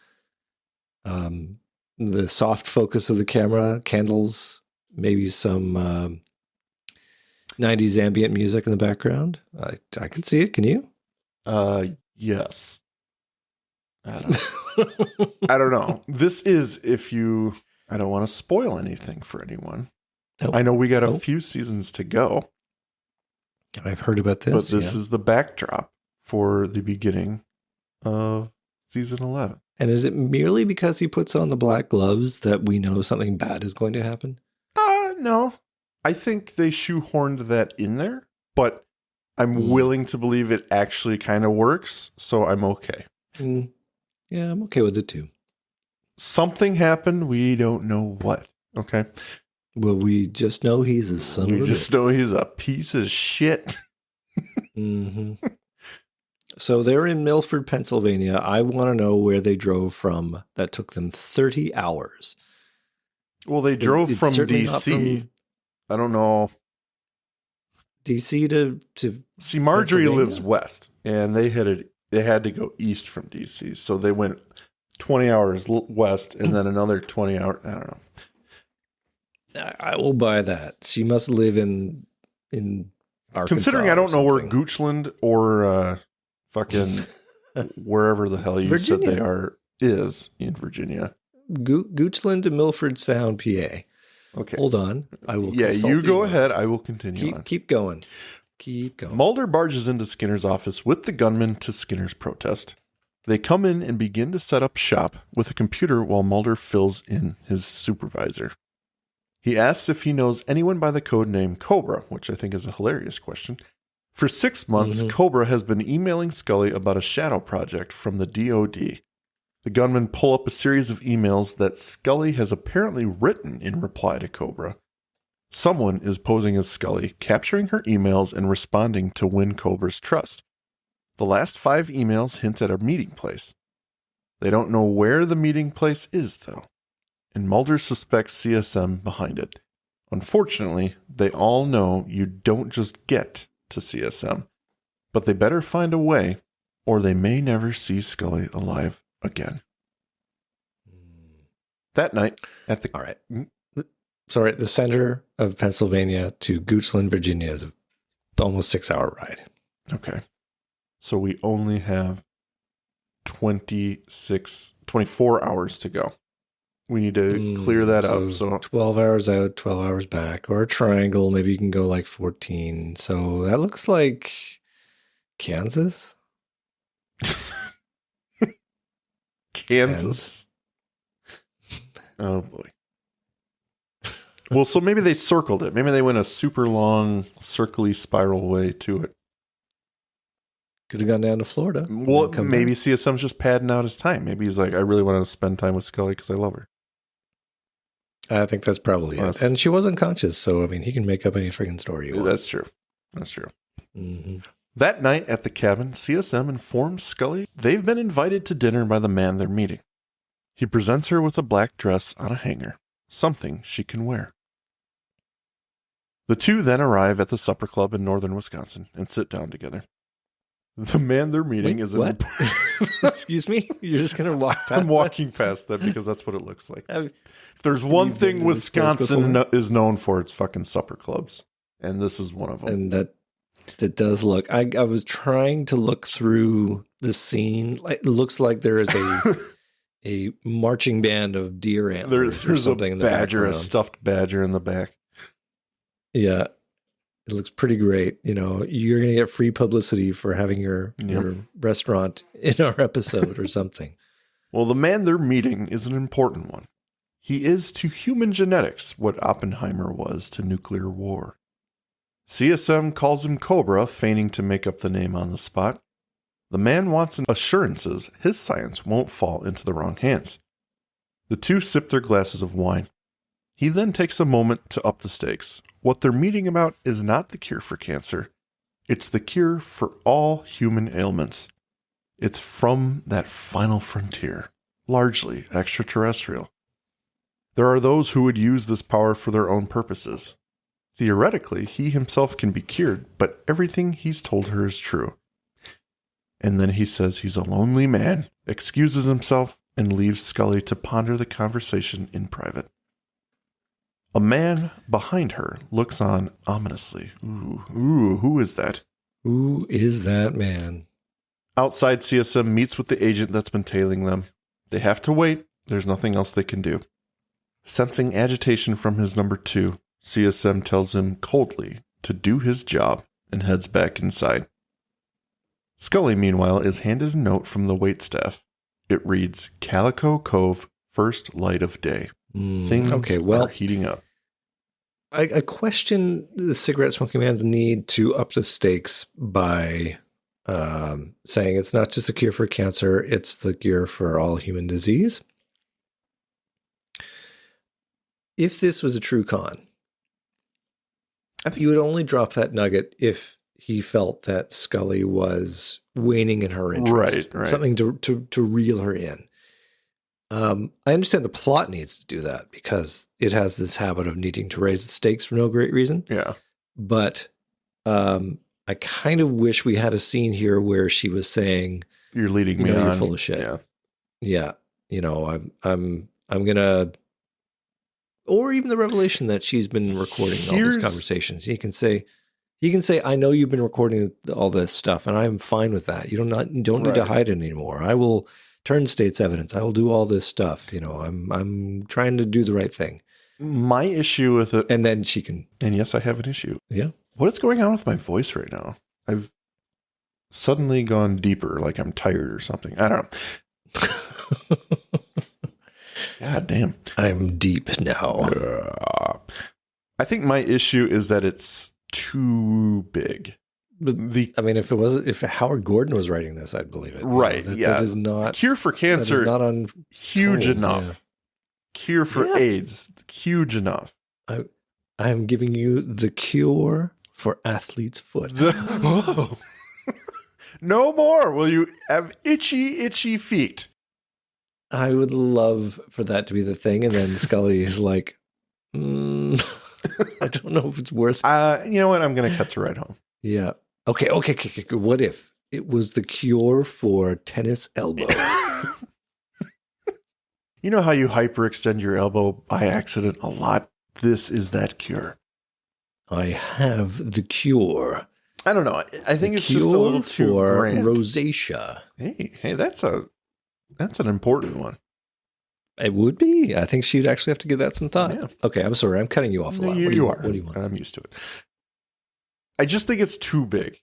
The soft focus of the camera, candles, maybe some 90s ambient music in the background. I can see it. Can you? Yes. I don't know. This is I don't want to spoil anything for anyone. Nope. I know we got a few seasons to go. I've heard about this. But this is the backdrop for the beginning of season 11. And is it merely because he puts on the black gloves that we know something bad is going to happen? No. I think they shoehorned that in there, but I'm willing to believe it actually kind of works, so I'm okay. Yeah, I'm okay with it too. Something happened. We don't know what. Okay. Well, we just know he's a son of a bitch. We just know he's a piece of shit. So they're in Milford, Pennsylvania. I want to know where they drove from that took them 30 hours. Well, they drove from D.C. I don't know. D.C. to see, Marjorie lives west, and they had to go east from D.C. So they went 20 hours west, and then another 20 hours. I don't know. I will buy that. She must live in Arkansas. Considering I don't know where Goochland or fucking wherever the hell you said they is in Virginia. Goochland to Milford Sound, PA. Okay. Hold on. I will. Yeah, you go ahead. I will continue on. Keep going. Keep going. Mulder barges into Skinner's office with the gunman to Skinner's protest. They come in and begin to set up shop with a computer while Mulder fills in his supervisor. He asks if he knows anyone by the code name Cobra, which I think is a hilarious question. For 6 months, Cobra has been emailing Scully about a shadow project from the DOD. The gunmen pull up a series of emails that Scully has apparently written in reply to Cobra. Someone is posing as Scully, capturing her emails and responding to win Cobra's trust. The last 5 emails hint at a meeting place. They don't know where the meeting place is, though, and Mulder suspects CSM behind it. Unfortunately, they all know you don't just get to CSM, but they better find a way, or they may never see Scully alive again. That night, at the... All right. Sorry, the center of Pennsylvania to Goochland, Virginia is almost 6-hour ride. Okay. So we only have 24 hours to go. We need to clear that up. So 12 hours out, 12 hours back, or a triangle. Maybe you can go like 14. So that looks like Kansas. Kansas. Oh boy. Well, so maybe they circled it. Maybe they went a super long, circly spiral way to it. Could have gone down to Florida. Well, maybe CSM's just padding out his time. Maybe he's like, I really want to spend time with Scully because I love her. I think that's probably it. And she was unconscious, so I mean, he can make up any freaking story. That's true. That's true. That night at the cabin, CSM informs Scully they've been invited to dinner by the man they're meeting. He presents her with a black dress on a hanger, something she can wear. The two then arrive at the supper club in northern Wisconsin and sit down together. The man they're meeting is what? Excuse me? You're just going to walk past I'm walking past that because that's what it looks like. If there's one thing Wisconsin is known for, it's fucking supper clubs. And this is one of them. And that does look... I was trying to look through the scene. It looks like there is a marching band of deer antlers. There's something a badger, a stuffed badger in the back. Yeah. It looks pretty great. You know, you're going to get free publicity for having your restaurant in our episode or something. Well, the man they're meeting is an important one. He is to human genetics what Oppenheimer was to nuclear war. CSM calls him Cobra, feigning to make up the name on the spot. The man wants assurances his science won't fall into the wrong hands. The two sip their glasses of wine. He then takes a moment to up the stakes. What they're meeting about is not the cure for cancer. It's the cure for all human ailments. It's from that final frontier, largely extraterrestrial. There are those who would use this power for their own purposes. Theoretically, he himself can be cured, but everything he's told her is true. And then he says he's a lonely man, excuses himself, and leaves Scully to ponder the conversation in private. A man behind her looks on ominously. Ooh, who is that? Who is that man? Outside, CSM meets with the agent that's been tailing them. They have to wait. There's nothing else they can do. Sensing agitation from his number 2, CSM tells him coldly to do his job and heads back inside. Scully, meanwhile, is handed a note from the waitstaff. It reads, Calico Cove, first light of day. Things are heating up. I question the cigarette smoking man's need to up the stakes by saying it's not just a cure for cancer, it's the cure for all human disease. If this was a true con, I think you would only drop that nugget if he felt that Scully was waning in her interest. Right. Something to reel her in. I understand the plot needs to do that because it has this habit of needing to raise the stakes for no great reason. Yeah. But I kind of wish we had a scene here where she was saying, "You're leading me on. You're full of shit." Yeah. You know, I'm gonna, or even the revelation that she's been recording all these conversations. He can say, "I know you've been recording all this stuff, and I'm fine with that. You don't need to hide it anymore. I will turn state's evidence. I will do all this stuff. You know, I'm trying to do the right thing." My issue with it, and then she can, and yes, I have an issue. Yeah. What is going on with my voice right now? I've suddenly gone deeper, like I'm tired or something. I don't know. God damn. I'm deep now. I think my issue is that it's too big. But if Howard Gordon was writing this, I'd believe it. Right. That is not cure for cancer. That is not huge enough. Yeah. Cure for AIDS. Huge enough. I'm giving you the cure for athlete's foot. No more. Will you have itchy feet? I would love for that to be the thing. And then Scully is like, I don't know if it's worth it. You know what? I'm going to cut to right home. Yeah. Okay. What if it was the cure for tennis elbow? You know how you hyperextend your elbow by accident a lot? This is that cure. I have the cure. I don't know. I think it's just a little too grand. Rosacea. Hey, that's an important one. It would be. I think she'd actually have to give that some thought. Yeah. Okay, I'm sorry. I'm cutting you off a lot. What do you want? I'm used to it. I just think it's too big.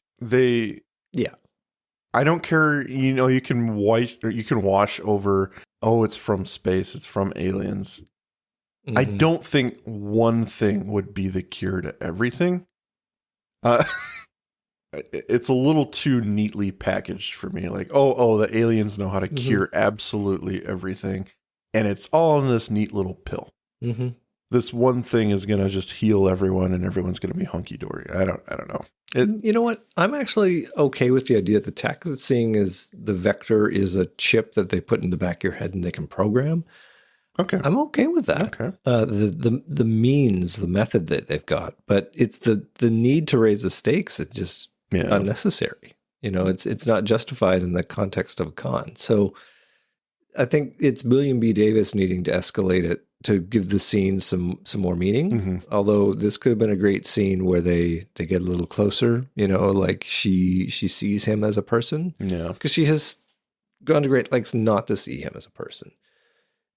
I don't care. You know, you can wash over. Oh, it's from space. It's from aliens. Mm-hmm. I don't think one thing would be the cure to everything. It's a little too neatly packaged for me. Like, the aliens know how to cure absolutely everything, and it's all in this neat little pill. Mm-hmm. This one thing is going to just heal everyone, and everyone's going to be hunky dory. I don't know. You know what? I'm actually okay with the idea that the tech, seeing as the vector is a chip that they put in the back of your head and they can program. Okay. I'm okay with that. Okay. The means, the method that they've got, but it's the need to raise the stakes. It's just unnecessary. It's not justified in the context of a con. So I think it's William B. Davis needing to escalate it to give the scene some more meaning. Mm-hmm. Although this could have been a great scene where they get a little closer, like she sees him as a person. Yeah. Because she has gone to great lengths not to see him as a person.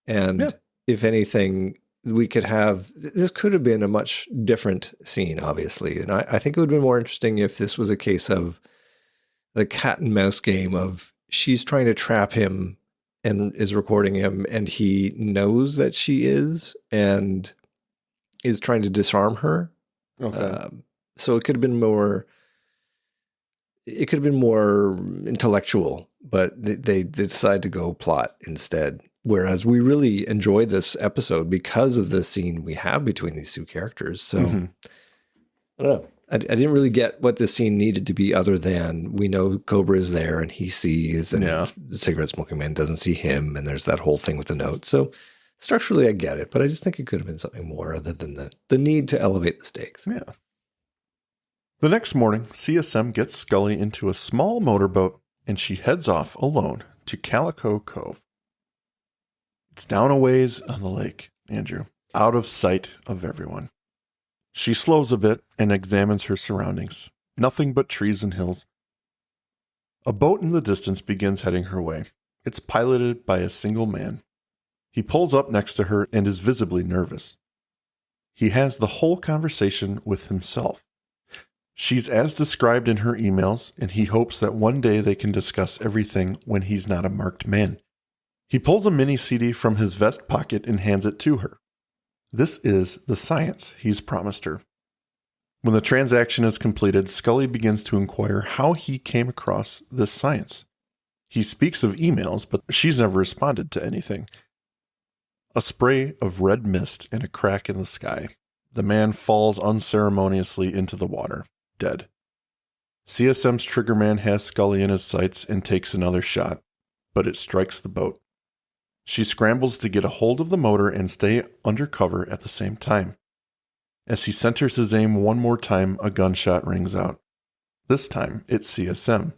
And if anything, we could have, this could have been a much different scene, obviously. And I think it would have been more interesting if this was a case of the cat and mouse game of she's trying to trap him and is recording him, and he knows that she is and is trying to disarm her. Okay. So it could have been more intellectual, but they decide to go plot instead. Whereas we really enjoy this episode because of the scene we have between these two characters. So I don't know. I didn't really get what this scene needed to be other than we know Cobra is there and he sees, and the cigarette smoking man doesn't see him, and there's that whole thing with the note. So structurally I get it, but I just think it could have been something more other than the need to elevate the stakes. Yeah. The next morning, CSM gets Scully into a small motorboat and she heads off alone to Calico Cove. It's down a ways on the lake, Andrew, out of sight of everyone. She slows a bit and examines her surroundings. Nothing but trees and hills. A boat in the distance begins heading her way. It's piloted by a single man. He pulls up next to her and is visibly nervous. He has the whole conversation with himself. She's as described in her emails, and he hopes that one day they can discuss everything when he's not a marked man. He pulls a mini CD from his vest pocket and hands it to her. This is the science he's promised her. When the transaction is completed, Scully begins to inquire how he came across this science. He speaks of emails, but she's never responded to anything. A spray of red mist and a crack in the sky. The man falls unceremoniously into the water, dead. CSM's triggerman has Scully in his sights and takes another shot, but it strikes the boat. She scrambles to get a hold of the motor and stay under cover at the same time. As he centers his aim one more time, a gunshot rings out. This time, it's CSM.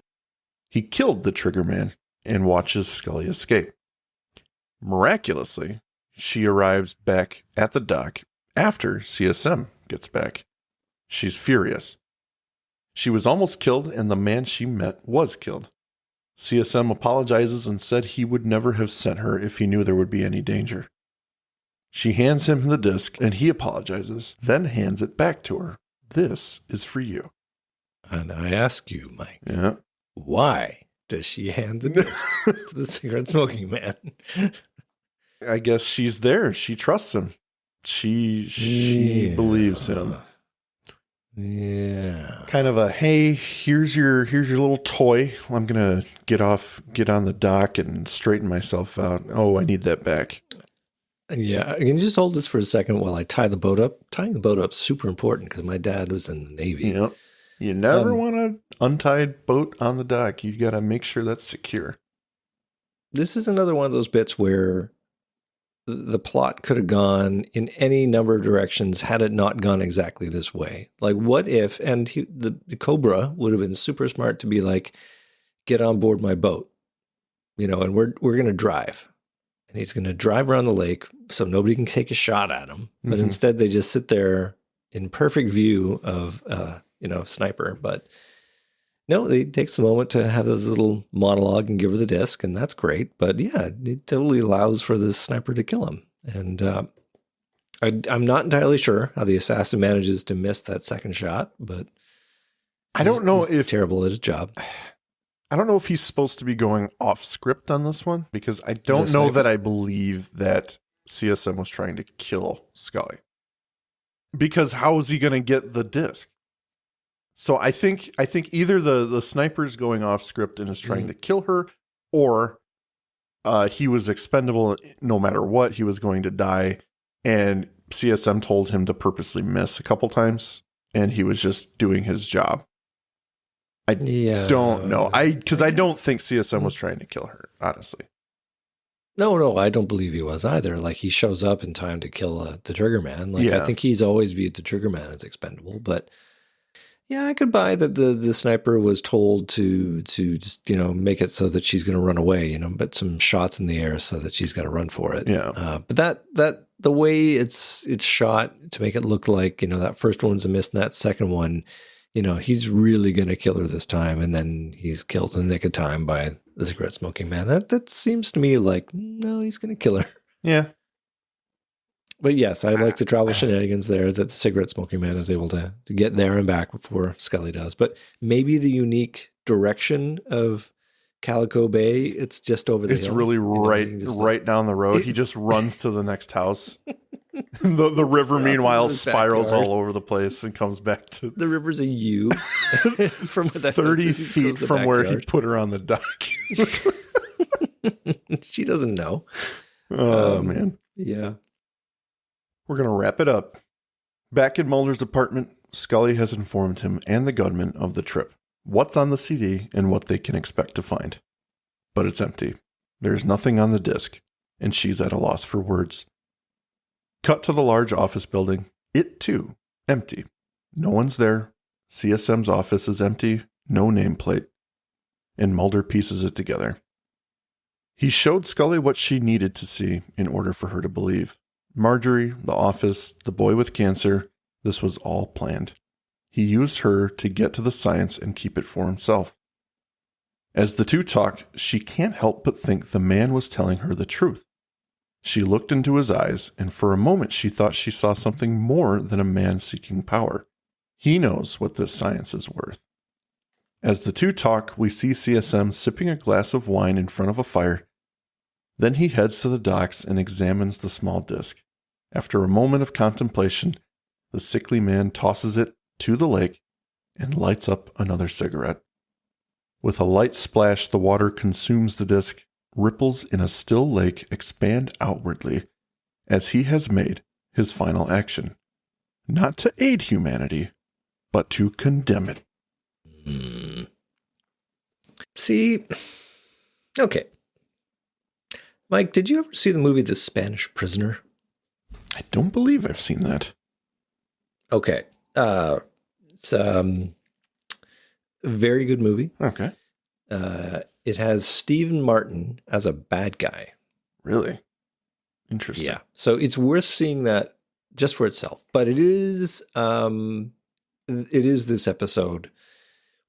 He killed the triggerman and watches Scully escape. Miraculously, she arrives back at the dock after CSM gets back. She's furious. She was almost killed, and the man she met was killed. CSM apologizes and said he would never have sent her if he knew there would be any danger. She hands him the disc, and he apologizes, then hands it back to her. This is for you. And I ask you, Mike, why does she hand the disc to the cigarette smoking man? I guess she's there. She trusts him. She believes him. Yeah. Kind of a, hey, here's your little toy. I'm going to get on the dock and straighten myself out. Oh, I need that back. Yeah. Can you just hold this for a second while I tie the boat up? Tying the boat up is super important because my dad was in the Navy. Yep. You never want an untied boat on the dock. You got to make sure that's secure. This is another one of those bits where the plot could have gone in any number of directions had it not gone exactly this way. Like, what if, and the Cobra would have been super smart to be like, get on board my boat, and we're going to drive. And he's going to drive around the lake so nobody can take a shot at him. But instead they just sit there in perfect view of, sniper. But no, he takes a moment to have this little monologue and give her the disc, and that's great. But yeah, it totally allows for this sniper to kill him. And I'm not entirely sure how the assassin manages to miss that second shot, but I don't know if terrible at his job. I don't know if he's supposed to be going off script on this one, because I don't know that I believe that CSM was trying to kill Scully. Because how is he going to get the disc? So I think either the sniper's going off script and is trying to kill her, or he was expendable no matter what. He was going to die, and CSM told him to purposely miss a couple times, and he was just doing his job. I don't know. Because I don't think CSM was trying to kill her, honestly. No, I don't believe he was either. Like, he shows up in time to kill the Trigger Man. Like, I think he's always viewed the Trigger Man as expendable. But yeah, I could buy that the sniper was told to just, make it so that she's going to run away, put some shots in the air so that she's going to run for it. Yeah. But that the way it's shot to make it look like, that first one's a miss and that second one, he's really going to kill her this time. And then he's killed in the nick of time by the cigarette smoking man. That seems to me like, no, he's going to kill her. Yeah. But yes, I like the travel shenanigans there that the cigarette smoking man is able to get there and back before Scully does. But maybe the unique direction of Calico Bay, it's just over the hill. It's really right down the road. He just runs to the next house. The river, meanwhile, spirals all over the place and comes back to... The river's a U. From 30 feet from where he put her on the dock. She doesn't know. Oh, man. Yeah. We're going to wrap it up. Back in Mulder's apartment, Scully has informed him and the gunman of the trip, what's on the CD, and what they can expect to find. But it's empty. There's nothing on the disc, and she's at a loss for words. Cut to the large office building. It, too, empty. No one's there. CSM's office is empty. No nameplate. And Mulder pieces it together. He showed Scully what she needed to see in order for her to believe. Marjorie, the office, the boy with cancer, this was all planned. He used her to get to the science and keep it for himself. As the two talk, she can't help but think the man was telling her the truth. She looked into his eyes, and for a moment she thought she saw something more than a man seeking power. He knows what this science is worth. As the two talk, we see CSM sipping a glass of wine in front of a fire. Then he heads to the docks and examines the small disc. After a moment of contemplation, the sickly man tosses it to the lake and lights up another cigarette. With a light splash, the water consumes the disc. Ripples in a still lake expand outwardly as he has made his final action. Not to aid humanity, but to condemn it. See, okay. Mike, did you ever see the movie The Spanish Prisoner? I don't believe I've seen that. Okay. It's a very good movie. Okay. It has Stephen Martin as a bad guy. Really? Interesting. Yeah. So it's worth seeing that just for itself. But it is this episode,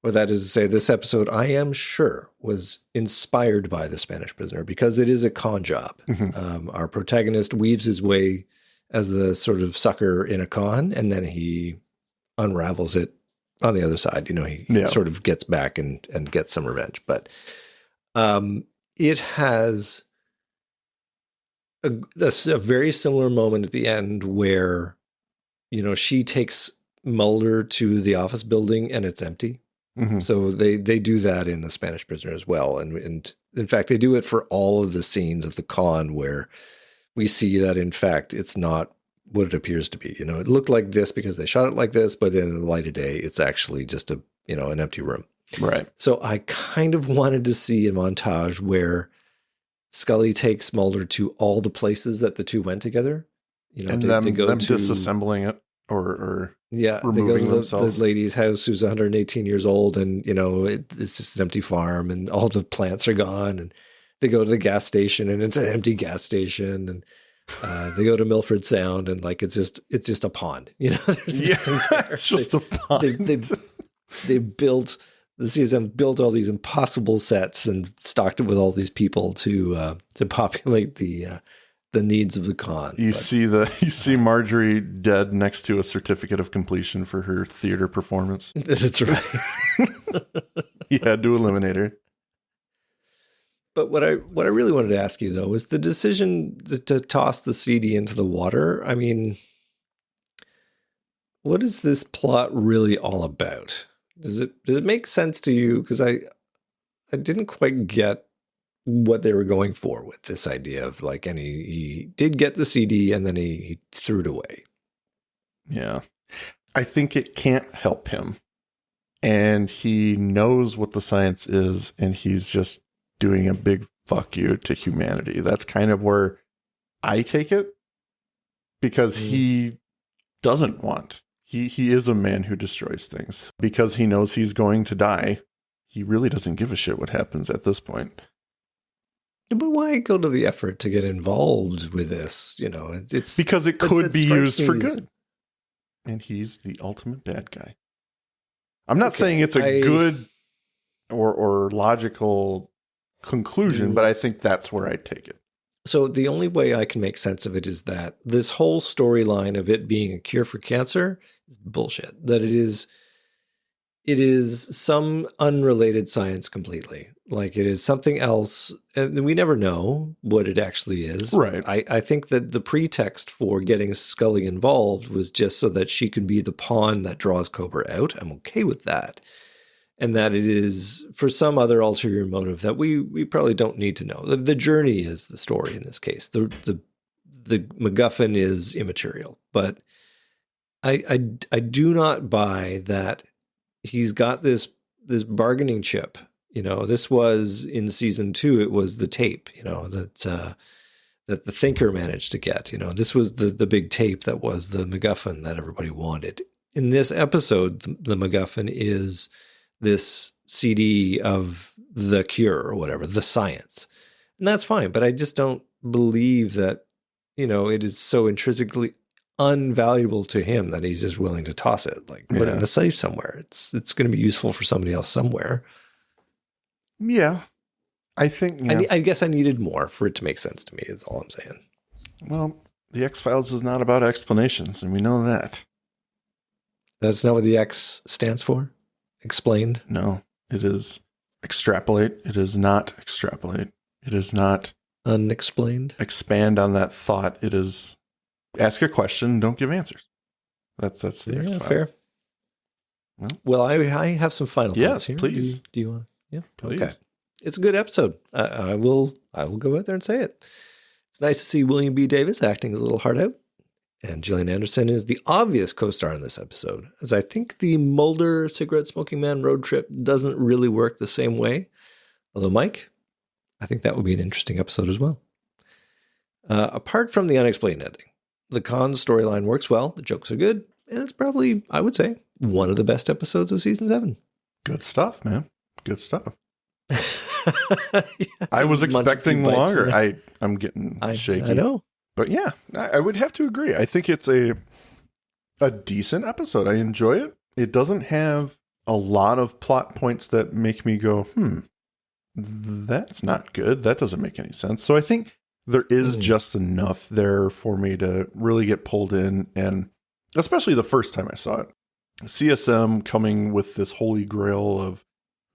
or that is to say, this episode, I am sure, was inspired by The Spanish Prisoner because it is a con job. Mm-hmm. Our protagonist weaves his way as a sort of sucker in a con, and then he unravels it on the other side. He sort of gets back and gets some revenge. But it has a very similar moment at the end where, she takes Mulder to the office building and it's empty. Mm-hmm. So they do that in The Spanish Prisoner as well. And in fact, they do it for all of the scenes of the con where we see that, in fact, it's not what it appears to be. It looked like this because they shot it like this, but in the light of day, it's actually just an empty room. Right. So I kind of wanted to see a montage where Scully takes Mulder to all the places that the two went together. And them disassembling it or yeah, they go to the lady's house who's 118 years old, and it's just an empty farm, and all the plants are gone. And they go to the gas station, and it's an empty gas station, and they go to Milford Sound, and it's just a pond. It's just a pond. They built. The CSM built all these impossible sets and stocked it with all these people to populate the needs of the con. You see Marjorie dead next to a certificate of completion for her theater performance. That's right. He had to eliminate her. But what I really wanted to ask you though was the decision to toss the CD into the water. I mean, what is this plot really all about? Does it make sense to you? Because I didn't quite get what they were going for with this idea of and he did get the CD and then he threw it away. Yeah. I think it can't help him. and he knows what the science is, and he's just doing a big fuck you to humanity. That's kind of where I take it, because he doesn't want. He is a man who destroys things because he knows he's going to die. He really doesn't give a shit what happens at this point. But why go to the effort to get involved with this? You know, it's because it could be used for good. And he's the ultimate bad guy. I'm not saying it's a good or logical conclusion, but I think that's where I take it. So the only way I can make sense of it is that this whole storyline of it being a cure for cancer is bullshit. That it is some unrelated science completely. Like it is something else, and we never know what it actually is. Right. I think that the pretext for getting Scully involved was just so that she could be the pawn that draws Cobra out. I'm okay with that. And that it is for some other ulterior motive that we probably don't need to know. The journey is the story in this case. The MacGuffin is immaterial. But I do not buy that he's got this bargaining chip. You know, this was in season 2, it was the tape, you know, that the Thinker managed to get. You know, this was the big tape that was the MacGuffin that everybody wanted. In this episode, the MacGuffin is this CD of the cure or whatever, the science. And that's fine, but I just don't believe that, you know, it is so intrinsically unvaluable to him that he's just willing to toss it, like put it in a safe somewhere. It's going to be useful for somebody else somewhere. Yeah. I think, I guess I needed more for it to make sense to me is all I'm saying. Well, the X-Files is not about explanations, and we know that. That's not what the X stands for? Explained? No, it is extrapolate. It is not extrapolate. It is not unexplained. Expand on that thought. It is ask a question, don't give answers. That's the X-Files. Fair. Well, I have some final thoughts here. Please. Do you want? Yeah, please. Okay. It's a good episode. I will go out there and say it. It's nice to see William B. Davis acting his little heart out. And Gillian Anderson is the obvious co-star in this episode, as I think the Mulder cigarette smoking man road trip doesn't really work the same way. Although, Mike, I think that would be an interesting episode as well. Apart from the unexplained ending, the Khan storyline works well, the jokes are good, and it's probably, I would say, one of the best episodes of season 7. Good stuff, man. Good stuff. I was expecting longer. I'm getting shaky. I know. But yeah, I would have to agree. I think it's a decent episode. I enjoy it. It doesn't have a lot of plot points that make me go, that's not good. That doesn't make any sense. So I think there is just enough there for me to really get pulled in. And especially the first time I saw it, CSM coming with this holy grail of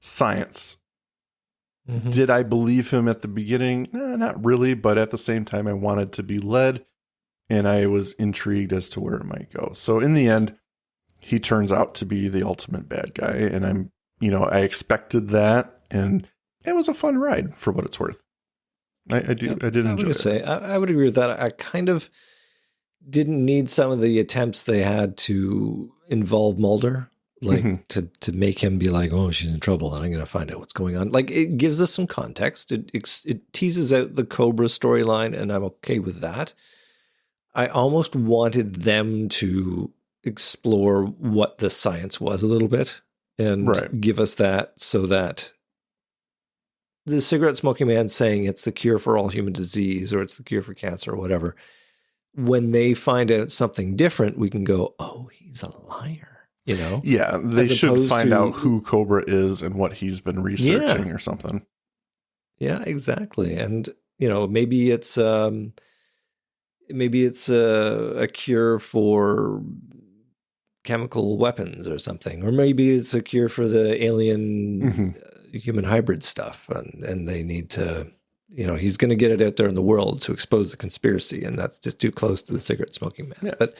science. Mm-hmm. Did I believe him at the beginning? Not really, but at the same time, I wanted to be led, and I was intrigued as to where it might go. So in the end, he turns out to be the ultimate bad guy, and I expected that, and it was a fun ride for what it's worth. I did enjoy it. I would agree with that. I kind of didn't need some of the attempts they had to involve Mulder. Like to make him be like, oh, she's in trouble and I'm going to find out what's going on. Like it gives us some context. It teases out the Cobra storyline and I'm okay with that. I almost wanted them to explore what the science was a little bit and give us that so that the cigarette smoking man saying it's the cure for all human disease or it's the cure for cancer or whatever. When they find out something different, we can go, oh, he's a liar. You know? Yeah, they should find out who Cobra is and what he's been researching or something. Yeah, exactly. And, maybe it's a cure for chemical weapons or something. Or maybe it's a cure for the alien human hybrid stuff. And they need to, he's going to get it out there in the world to expose the conspiracy. And that's just too close to the cigarette smoking man. Yeah. But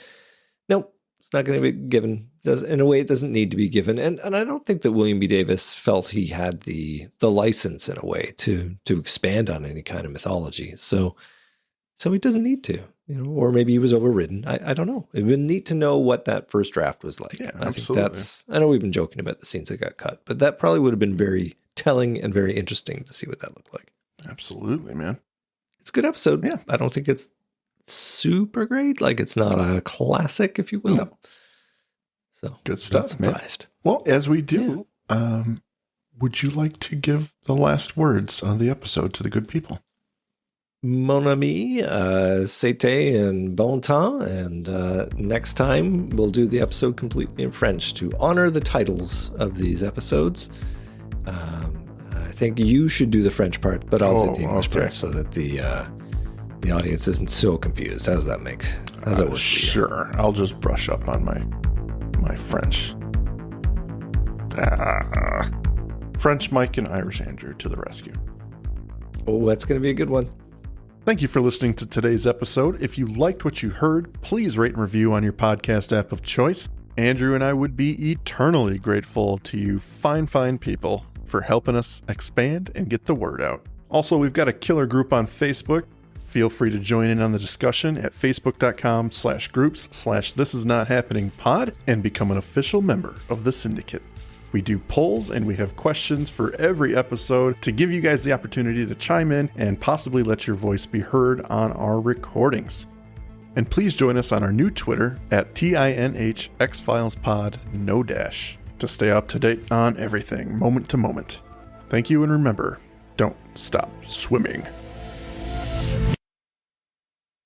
no. It's not going to be given. In a way, it doesn't need to be given. And I don't think that William B. Davis felt he had the license in a way to expand on any kind of mythology. So he doesn't need to. or maybe he was overridden. I don't know. It'd been neat to know what that first draft was like. Yeah, I absolutely. think I know we've been joking about the scenes that got cut, but that probably would have been very telling and very interesting to see what that looked like. Absolutely, man. It's a good episode. Yeah. I don't think it's super great. Like, it's not a classic, if you will. No. So Good stuff, man. Surprised. Well, as we do, would you like to give the last words on the episode to the good people? Mon ami, c'était un bon temps, and next time we'll do the episode completely in French to honor the titles of these episodes. I think you should do the French part, but I'll do the English part so that the audience isn't so confused. How's that work for you? Sure. I'll just brush up on my French. French Mike and Irish Andrew to the rescue. Oh, that's going to be a good one. Thank you for listening to today's episode. If you liked what you heard, please rate and review on your podcast app of choice. Andrew and I would be eternally grateful to you fine people for helping us expand and get the word out. Also, we've got a killer group on Facebook. Feel free to join in on the discussion at facebook.com/groups/thisisnothappeningpod and become an official member of the syndicate. We do polls and we have questions for every episode to give you guys the opportunity to chime in and possibly let your voice be heard on our recordings. And please join us on our new Twitter at tinhxfilespod, no dash, to stay up to date on everything, moment to moment. Thank you, and remember, don't stop swimming.